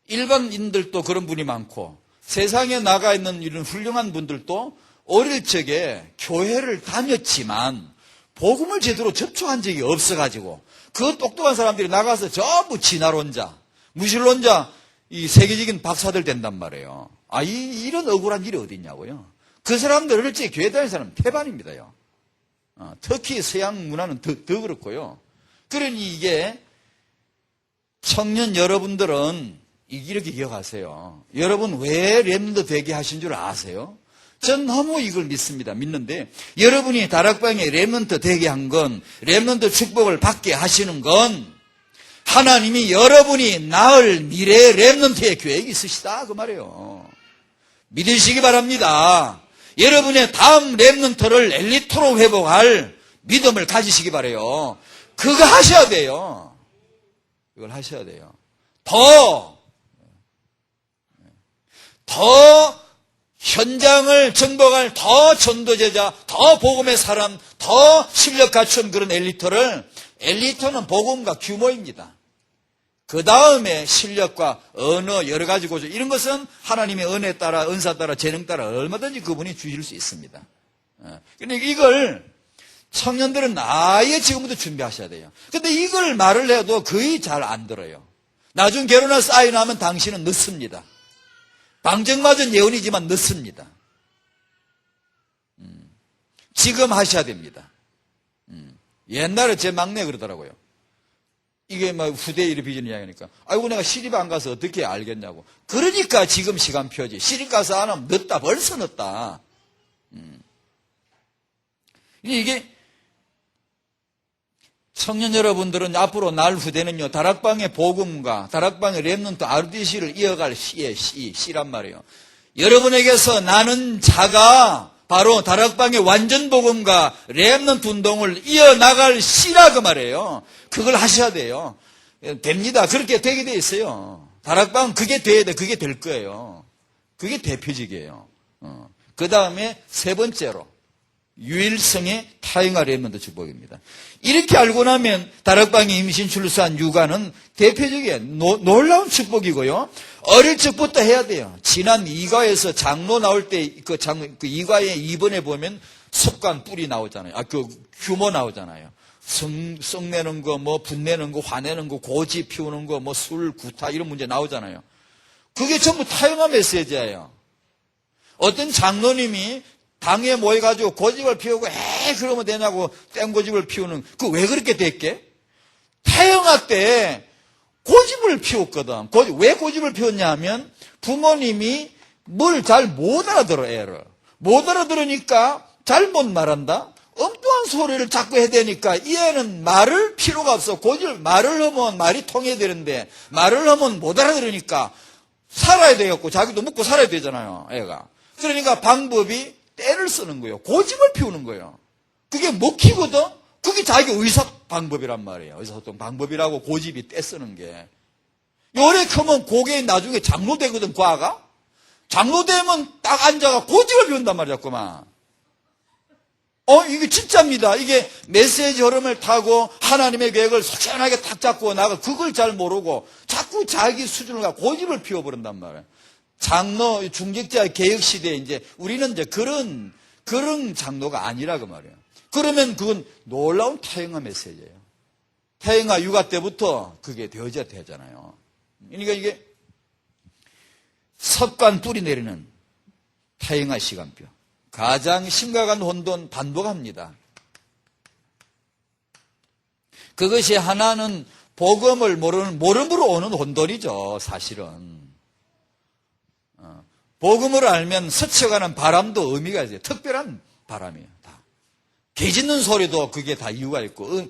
일반인들도 그런 분이 많고 세상에 나가 있는 이런 훌륭한 분들도 어릴 적에 교회를 다녔지만 복음을 제대로 접촉한 적이 없어가지고 그 똑똑한 사람들이 나가서 전부 진화론자, 무신론자 이 세계적인 박사들 된단 말이에요. 이런 억울한 일이 어디 있냐고요. 그 사람들 어릴 적에 교회 다니는 사람은 태반입니다요. 특히 서양 문화는 더 그렇고요. 그러니 이게 청년 여러분들은 이렇게 기억하세요. 여러분 왜 렘넌트 되게 하신 줄 아세요? 전 너무 이걸 믿습니다. 여러분이 다락방에 렘넌트 되게 한 건 렘넌트 축복을 받게 하시는 건 하나님이 여러분이 낳을 미래의 렘넌트의 계획이 있으시다 그 말이에요. 믿으시기 바랍니다. 여러분의 다음 렘넌트를 엘리트로 회복할 믿음을 가지시기 바라요. 그거 하셔야 돼요. 이걸 하셔야 돼요. 더 현장을 정복할 더 전도제자, 더 복음의 사람, 더 실력 갖춘 그런 엘리트는 복음과 규모입니다. 그 다음에 실력과 언어 여러 가지 고조 이런 것은 하나님의 은혜 따라 은사 따라 재능 따라 얼마든지 그분이 주실 수 있습니다. 그런데 이걸 청년들은 아예 지금부터 준비하셔야 돼요. 근데 이걸 말을 해도 거의 잘 안 들어요. 나중 결혼해서 아이 낳으면 당신은 늦습니다. 방정맞은 예언이지만 늦습니다. 지금 하셔야 됩니다. 옛날에 제 막내 그러더라고요. 이게 막 후대 일이 비전 이야기니까 아이고 내가 시집 안 가서 어떻게 알겠냐고. 그러니까 지금 시간표지. 시집 가서 안 하면 늦다. 벌써 늦다. 이게 청년 여러분들은 앞으로 날 후대는요, 다락방의 복음과 다락방의 렘넌트 RDC를 이어갈 시란 말이에요. 여러분에게서 나는 자가 바로 다락방의 완전 복음과 렘넌트 운동을 이어나갈 시라 그 말이에요. 그걸 하셔야 돼요. 됩니다. 그렇게 되게 돼 있어요. 다락방 그게 돼야 돼. 그게 될 거예요. 그게 대표적이에요. 그 다음에 세 번째로 유일성의 타영아 렘넌트 축복입니다. 이렇게 알고 나면 다락방에 임신 출산 육아는 대표적이에요. 놀라운 축복이고요. 어릴 적부터 해야 돼요. 지난 2과에서 장로 나올 때 그 2과에 2번에 보면 습관 뿌리 나오잖아요. 그 규모 나오잖아요. 성 내는 거, 뭐 분내는 거, 화내는 거, 고지 피우는 거, 뭐 술, 구타 이런 문제 나오잖아요. 그게 전부 타영아 메시지예요. 어떤 장로님이 당에 모여가지고 고집을 피우고 그러면 되냐고 땡고집을 피우는 그 왜 그렇게 됐게? 타영아 때 고집을 피웠거든. 왜 고집을 피웠냐 하면 부모님이 뭘 잘 못 알아들어 애를. 못 알아들으니까 잘못 말한다. 엉뚱한 소리를 자꾸 해야 되니까 이 애는 말을 필요가 없어. 말을 하면 말이 통해야 되는데 말을 하면 못 알아들으니까 살아야 되겠고 자기도 먹고 살아야 되잖아요. 애가. 그러니까 방법이 때를 쓰는 거예요. 고집을 피우는 거예요. 그게 먹히거든? 그게 자기 의사 방법이란 말이에요. 의사소통 방법이라고 고집이 때 쓰는 게. 요래 크면 고개 나중에 장로 되거든, 과가? 장로 되면 딱 앉아가 고집을 피운단 말이야, 그만. 이게 진짜입니다. 이게 메시지 흐름을 타고 하나님의 계획을 속시원하게 탁 잡고 나가 그걸 잘 모르고 자꾸 자기 수준을 갖고 고집을 피워버린단 말이에요. 장로, 중직자 개혁시대에 이제 우리는 이제 그런 장로가 아니라 그 말이에요. 그러면 그건 놀라운 타영아 메시지예요. 타영아 육아 때부터 그게 되어져야 되잖아요. 그러니까 이게 습관 뿌리 내리는 사형아 시간표. 가장 심각한 혼돈 반복합니다. 그것이 하나는 복음을 모름으로 오는 혼돈이죠, 사실은. 복음을 알면 스쳐가는 바람도 의미가 있어요. 특별한 바람이에요, 다. 개 짖는 소리도 그게 다 이유가 있고,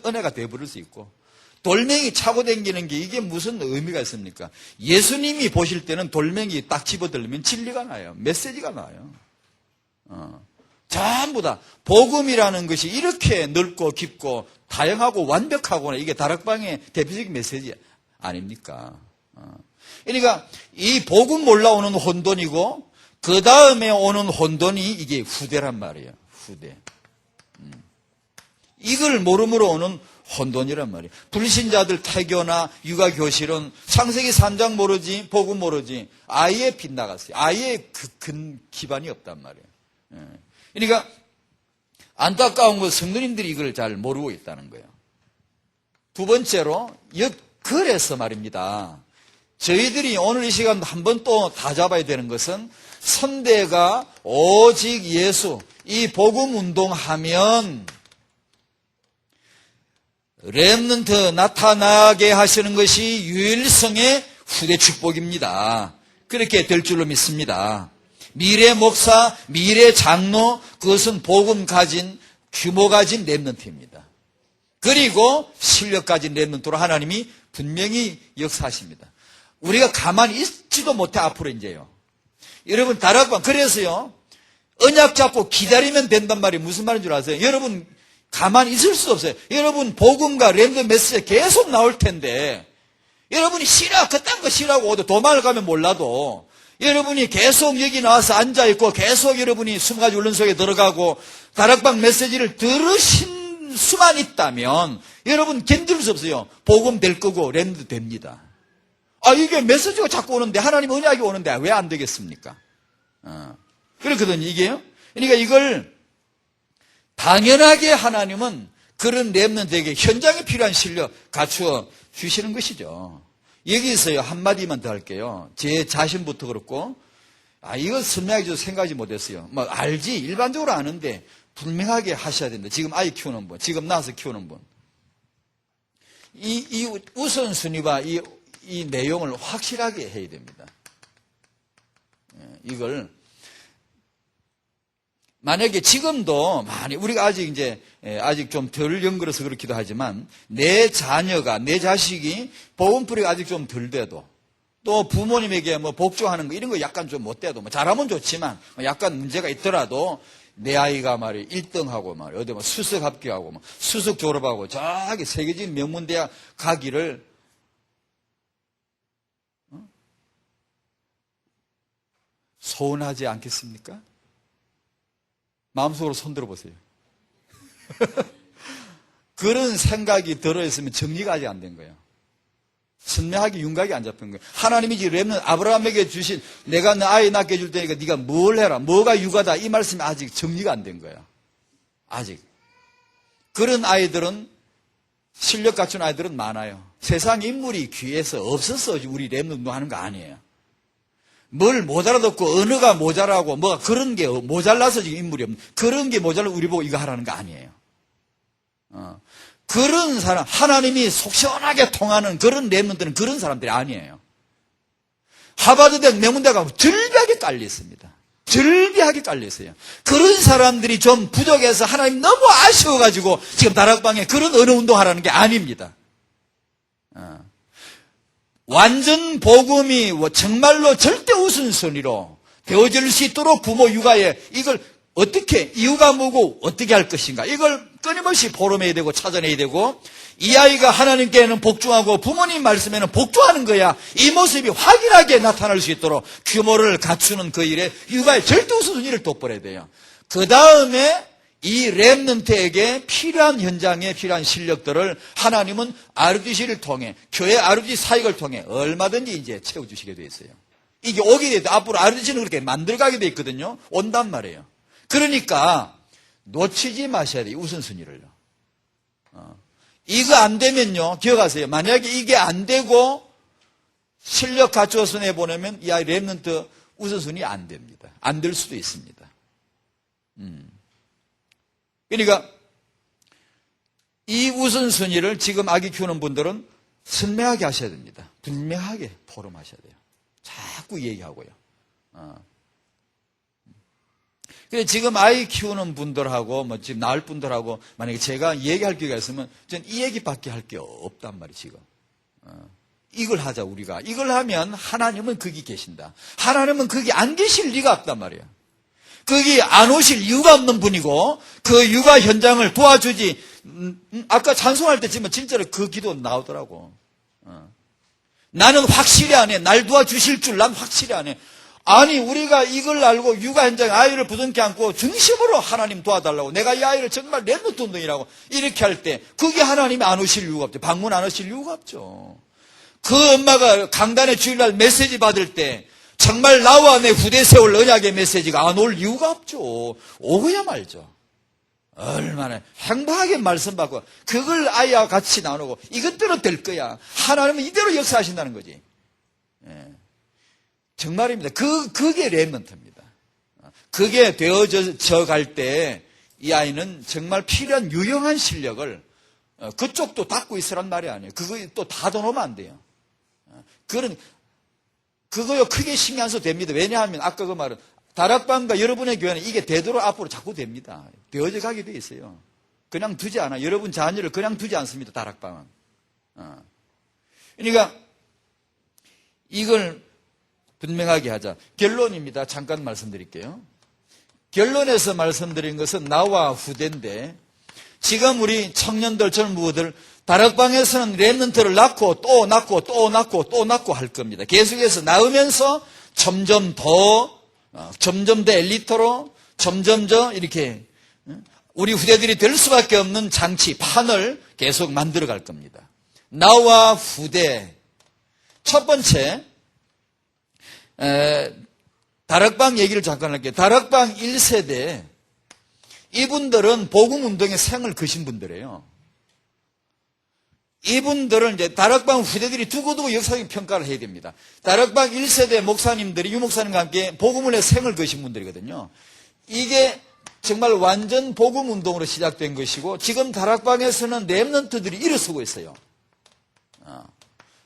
은혜가 되어버릴 수 있고. 돌멩이 차고 다니는 게 이게 무슨 의미가 있습니까? 예수님이 보실 때는 돌멩이 딱 집어들면 진리가 나요. 메시지가 나요. 전부 다 복음이라는 것이 이렇게 넓고 깊고 다양하고 완벽하구나. 이게 다락방의 대표적인 메시지 아닙니까? 그러니까 이 복음 몰라오는 혼돈이고 그 다음에 오는 혼돈이 이게 후대란 말이에요. 후대. 이걸 모름으로 오는 혼돈이란 말이에요. 불신자들 태교나 육아교실은 창세기 3장 모르지, 복음 모르지, 아예 빗나갔어요. 아예 그 기반이 없단 말이에요. 그러니까 안타까운 건 성도님들이 이걸 잘 모르고 있다는 거예요. 두 번째로, 그래서 말입니다. 저희들이 오늘 이 시간 한 번 또 다 잡아야 되는 것은 선대가 오직 예수, 이 복음 운동하면 렘넌트 나타나게 하시는 것이 유일성의 후대 축복입니다. 그렇게 될 줄로 믿습니다. 미래 목사, 미래 장로, 그것은 복음 가진, 규모 가진 렘넌트입니다. 그리고 실력 가진 렘넌트로 하나님이 분명히 역사하십니다. 우리가 가만히 있지도 못해 앞으로 이제요. 여러분 다락방 그래서요. 언약 잡고 기다리면 된단 말이 무슨 말인 줄 아세요? 여러분 가만히 있을 수 없어요. 여러분 복음과 렘넌트 메시지 계속 나올 텐데 여러분이 싫어 그딴 거 싫어하고 도망을 가면 몰라도 여러분이 계속 여기 나와서 앉아있고 계속 여러분이 20가지 훈련 속에 들어가고 다락방 메시지를 들으신 수만 있다면 여러분 견딜 수 없어요. 복음 될 거고 렘넌트 됩니다. 이게 메시지가 자꾸 오는데 하나님 언약이 오는데 왜 안 되겠습니까? 그렇거든요 이게요. 그러니까 이걸 당연하게 하나님은 그런 렘넌트에게 현장에 필요한 실력 갖추어 주시는 것이죠. 여기서요 한마디만 더 할게요. 제 자신부터 그렇고 이거 선명하게 좀 생각하지 못했어요. 알지 일반적으로 아는데 분명하게 하셔야 된다. 지금 아이 키우는 분, 지금 낳아서 키우는 분. 이 우선순위와 이 내용을 확실하게 해야 됩니다. 이걸 만약에 지금도 많이 우리가 아직 좀 덜 연결해서 그렇기도 하지만 내 자녀가 내 자식이 보험풀이가 아직 좀 덜 돼도 또 부모님에게 복종하는 거 이런 거 약간 좀 못 돼도 잘하면 좋지만 약간 문제가 있더라도 내 아이가 말이야 1등하고 말이야 어디 수석 합격하고 수석 졸업하고 저기 세계적인 명문대학 가기를 소원하지 않겠습니까? 마음속으로 손들어 보세요. 그런 생각이 들어있으면 정리가 아직 안 된 거예요. 선명하게 윤곽이 안 잡힌 거예요. 하나님이 지금 렘넌트 아브라함에게 주신 내가 내 아이 낳게 해줄 테니까 네가 뭘 해라. 뭐가 육아다. 이 말씀이 아직 정리가 안 된 거예요. 아직. 그런 아이들은 실력 갖춘 아이들은 많아요. 세상 인물이 귀해서 없어서 우리 렘넌트 하는 거 아니에요. 뭘 못 알아듣고 언어가 모자라고 뭐가 그런 게 모자라서 지금 인물이 없는 그런 게 모자라서 우리 보고 이거 하라는 거 아니에요. 그런 사람 하나님이 속 시원하게 통하는 그런 렘넌트는 그런 사람들이 아니에요. 하버드대 명문대가 절비하게 깔려 있습니다. 절비하게 깔려 있어요. 그런 사람들이 좀 부족해서 하나님 너무 아쉬워가지고 지금 다락방에 그런 언어 운동하라는 게 아닙니다. 완전 복음이 정말로 절대 우선순위로 되어질 수 있도록 부모 육아에 이걸 어떻게 이유가 뭐고 어떻게 할 것인가 이걸 끊임없이 포럼해야 되고 찾아내야 되고 이 아이가 하나님께는 복종하고 부모님 말씀에는 복종하는 거야. 이 모습이 확연하게 나타날 수 있도록 규모를 갖추는 그 일에 육아의 절대 우선순위를 돋보여야 돼요. 그 다음에 이 렘넌트에게 필요한 현장에 필요한 실력들을 하나님은 RUTC를 통해 교회 RUTC 사역을 통해 얼마든지 이제 채워주시게 되어 있어요. 이게 오게 돼도 앞으로 RUTC는 그렇게 만들어가게 되어 있거든요. 온단 말이에요. 그러니까 놓치지 마셔야 돼요. 우선순위를요. 이거 안 되면요. 기억하세요. 만약에 이게 안 되고 실력 갖추어서 내보내면 이 아이 렘넌트 우선순위 안 됩니다. 안 될 수도 있습니다. 그러니까 이 우선순위를 지금 아기 키우는 분들은 선명하게 하셔야 됩니다. 분명하게 포럼하셔야 돼요. 자꾸 얘기하고요. 그래 지금 아이 키우는 분들하고 뭐 지금 낳을 분들하고 만약에 제가 얘기할 기회가 있으면 전 이 얘기밖에 할 게 없단 말이에요. 지금 이걸 하자 우리가. 이걸 하면 하나님은 거기 계신다. 하나님은 거기 안 계실 리가 없단 말이에요. 거기 안 오실 이유가 없는 분이고 그 육아 현장을 도와주지. 아까 찬송할 때 지금 진짜로 그 기도 나오더라고. 나는 확실히 안 해. 날 도와주실 줄 난 확실히 안 해. 아니 우리가 이걸 알고 육아 현장에 아이를 부둥켜 안고 중심으로 하나님 도와달라고 내가 이 아이를 정말 랩노트 운동이라고 이렇게 할 때 그게 하나님이 안 오실 이유가 없죠. 방문 안 오실 이유가 없죠. 그 엄마가 강단의 주일날 메시지 받을 때 정말 나와 내 후대 세울 언약의 메시지가 안 올 이유가 없죠. 오고야 말죠. 얼마나 행복하게 말씀 받고 그걸 아이와 같이 나누고 이것대로 될 거야. 하나님은 이대로 역사하신다는 거지. 예. 정말입니다. 그게 렘넌트입니다. 그게 되어져 갈 때 이 아이는 정말 필요한 유용한 실력을 그쪽도 닦고 있으란 말이 아니에요. 그거 또 닫아놓으면 안 돼요. 그거요 크게 신경 안 써도 됩니다. 왜냐하면 아까 그 말은 다락방과 여러분의 교회는 이게 되도록 앞으로 자꾸 됩니다. 되어져 가게 돼 있어요. 그냥 두지 않아요. 여러분 자녀를 그냥 두지 않습니다. 다락방은. 그러니까 이걸 분명하게 하자. 결론입니다. 잠깐 말씀드릴게요. 결론에서 말씀드린 것은 나와 후대인데 지금 우리 청년들 젊은이들 다락방에서는 렘넌트를 낳고 또 낳고 또 낳고 또 낳고 할 겁니다. 계속해서 낳으면서 점점 더 엘리트로 점점 더 이렇게 우리 후대들이 될 수밖에 없는 장치, 판을 계속 만들어 갈 겁니다. 나와 후대. 첫 번째 다락방 얘기를 잠깐 할게요. 다락방 1세대 이분들은 복음운동의 생을 거신 분들이에요. 이분들은 이제 다락방 후대들이 두고두고 역사적인 평가를 해야 됩니다. 다락방 1세대 목사님들이 유목사님과 함께 복음의 생을 거신 분들이거든요. 이게 정말 완전 복음운동으로 시작된 것이고 지금 다락방에서는 렘넌트들이 일어서고 있어요.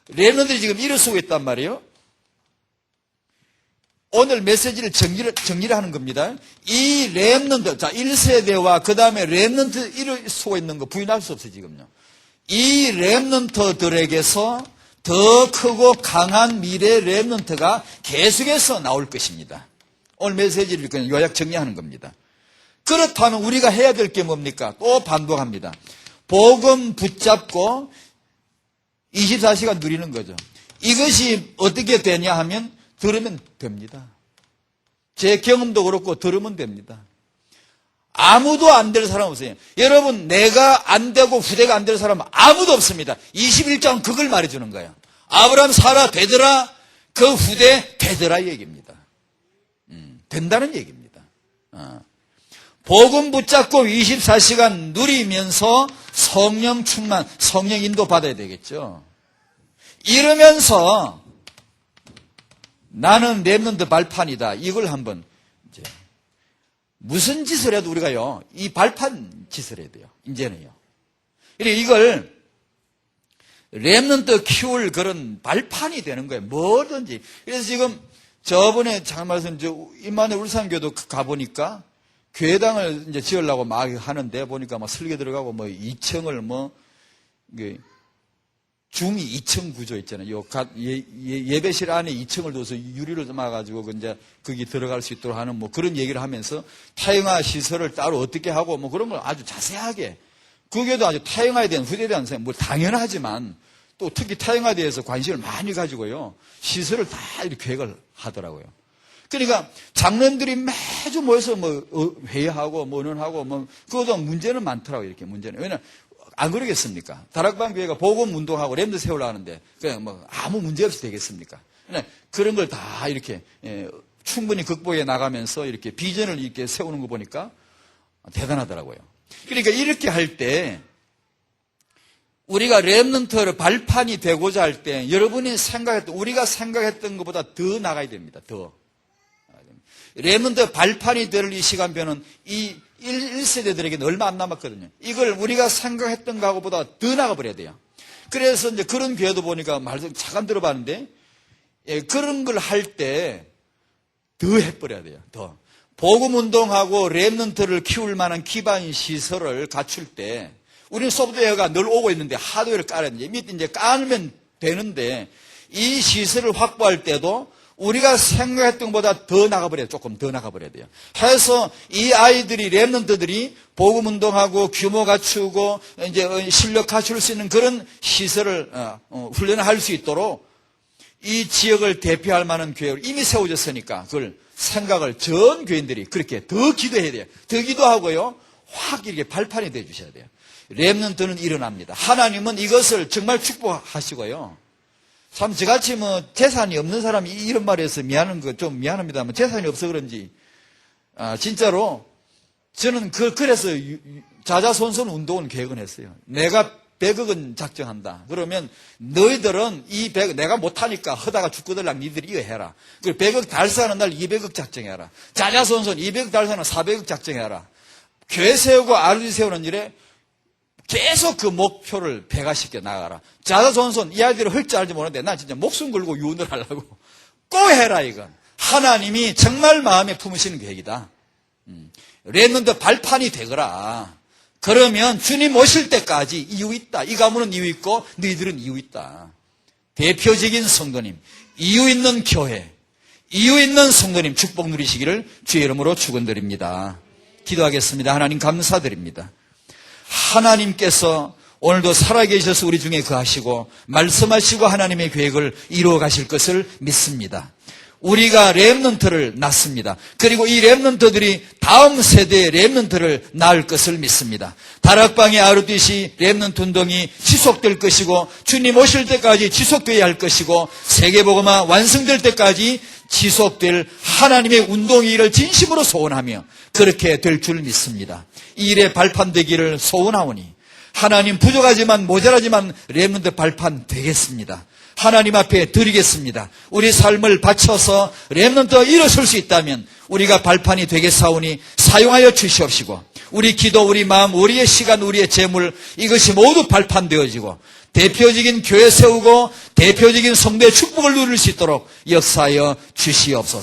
렘넌트들이 지금 일어서고 있단 말이에요. 오늘 메시지를 정리를 하는 겁니다. 이 렘넌트, 자, 1세대와 그 다음에 렘넌트 일어서고 있는 거 부인할 수 없어요, 지금요. 이 렘넌트들에게서 더 크고 강한 미래 렘넌트가 계속해서 나올 것입니다. 오늘 메시지를 그냥 요약 정리하는 겁니다. 그렇다면 우리가 해야 될 게 뭡니까? 또 반복합니다. 복음 붙잡고 24시간 누리는 거죠. 이것이 어떻게 되냐 하면 들으면 됩니다. 제 경험도 그렇고 들으면 됩니다. 아무도 안 될 사람 없어요. 여러분 내가 안 되고 후대가 안 될 사람은 아무도 없습니다. 21장 그걸 말해주는 거예요. 아브라함 사라 되더라 그 후대 되더라 얘기입니다. 된다는 얘기입니다. 복음 붙잡고 24시간 누리면서 성령 충만, 성령 인도 받아야 되겠죠. 이러면서 나는 렘넌트 발판이다. 이걸 한번 이제 무슨 짓을 해도 우리가요 이 발판 짓을 해야 돼요. 이제는요. 이걸 렘넌트 키울 그런 발판이 되는 거예요. 뭐든지. 그래서 지금 저번에 잠깐 말씀 임마누엘 울산교도 가보니까 교회당을 이제 지으려고 막 하는데 보니까 막 설계 들어가고 뭐 2층을 중이 2층 구조 있잖아요. 예배실 안에 2층을 둬서 유리를 막아가지고 이제 거기 들어갈 수 있도록 하는 뭐 그런 얘기를 하면서 타영화 시설을 따로 어떻게 하고 뭐 그런 걸 아주 자세하게 그게도 아주 타영화에 대한 후대에 대한 생각 뭐 당연하지만 또 특히 타영화에 대해서 관심을 많이 가지고요 시설을 다 이렇게 계획을 하더라고요. 그러니까 장로님들이 매주 모여서 뭐 회의하고 뭐 의논하고 뭐 그것도 문제는 많더라고요. 이렇게 문제는 왜냐면 안 그러겠습니까? 다락방 교회가 복음 운동하고 렘드 세우려 하는데 그냥 뭐 아무 문제 없이 되겠습니까? 그런 걸 다 이렇게 충분히 극복해 나가면서 이렇게 비전을 이렇게 세우는 거 보니까 대단하더라고요. 그러니까 이렇게 할 때 우리가 렘넌트를 발판이 되고자 할 때 여러분이 생각했던 우리가 생각했던 것보다 더 나가야 됩니다. 더 렘넌트 발판이 될 이 시간표는 이 1세대들에게는 얼마 안 남았거든요. 이걸 우리가 생각했던 거하고보다 더 나가버려야 돼요. 그래서 이제 그런 교회도 보니까 말씀 잠깐 들어봤는데, 그런 걸 할 때 더 해버려야 돼요. 더. 복음운동하고 렘넌트를 키울 만한 기반 시설을 갖출 때, 우리는 소프트웨어가 늘 오고 있는데 하드웨어를 깔아야 돼. 밑에 이제 깔면 되는데, 이 시설을 확보할 때도 우리가 생각했던 것보다 더 나가버려야 돼요. 조금 더 나가버려야 돼요. 해서 이 아이들이, 렘넌트들이 복음운동하고 규모 갖추고 이제 실력 갖출 수 있는 그런 시설을 훈련을 할 수 있도록 이 지역을 대표할 만한 교회를 이미 세워졌으니까 그걸 생각을 전 교인들이 그렇게 더 기도해야 돼요. 더 기도하고요. 확 이렇게 발판이 되어 주셔야 돼요. 렘넌트는 일어납니다. 하나님은 이것을 정말 축복하시고요. 참 저같이 뭐 재산이 없는 사람이 이런 말해서 미안한 거 좀 미안합니다만 재산이 없어 그런지 진짜로 저는 그래서 자자손손 운동은 계획은 했어요. 내가 100억은 작정한다. 그러면 너희들은 이 100억 내가 못하니까 하다가 죽고들랑 니들이 이거 해라. 그리고 100억 달성하는 날 200억 작정해라. 자자손손 200억 달성하는 400억 작정해라. 교회 세우고 아르디 세우는 일에 계속 그 목표를 배가시켜 나가라. 자자손손 이 아이들이 할 줄 알지 모르는데 난 진짜 목숨 걸고 유언을 하려고 꼭 해라 이건. 하나님이 정말 마음에 품으시는 계획이다. 렘넌트 발판이 되거라. 그러면 주님 오실 때까지 이유 있다. 이 가문은 이유 있고 너희들은 이유 있다. 대표적인 성도님, 이유 있는 교회, 이유 있는 성도님 축복 누리시기를 주의 이름으로 축원드립니다. 기도하겠습니다. 하나님 감사드립니다. 하나님께서 오늘도 살아계셔서 우리 중에 거하시고 말씀하시고 하나님의 계획을 이루어 가실 것을 믿습니다. 우리가 렘넌트를 낳습니다. 그리고 이 렘넌트들이 다음 세대의 렘넌트를 낳을 것을 믿습니다. 다락방의 아르디시 렘넌트 운동이 지속될 것이고 주님 오실 때까지 지속되어야 할 것이고 세계복음화 완성될 때까지 지속될 하나님의 운동의 일을 진심으로 소원하며 그렇게 될 줄 믿습니다. 이 일에 발판되기를 소원하오니 하나님 부족하지만 모자라지만 렘넌트 발판 되겠습니다. 하나님 앞에 드리겠습니다. 우리 삶을 바쳐서 렘넌트가 일어설 수 있다면 우리가 발판이 되겠사오니 사용하여 주시옵시고 우리 기도, 우리 마음, 우리의 시간, 우리의 재물 이것이 모두 발판되어지고 대표적인 교회 세우고 대표적인 성도의 축복을 누릴 수 있도록 역사하여 주시옵소서.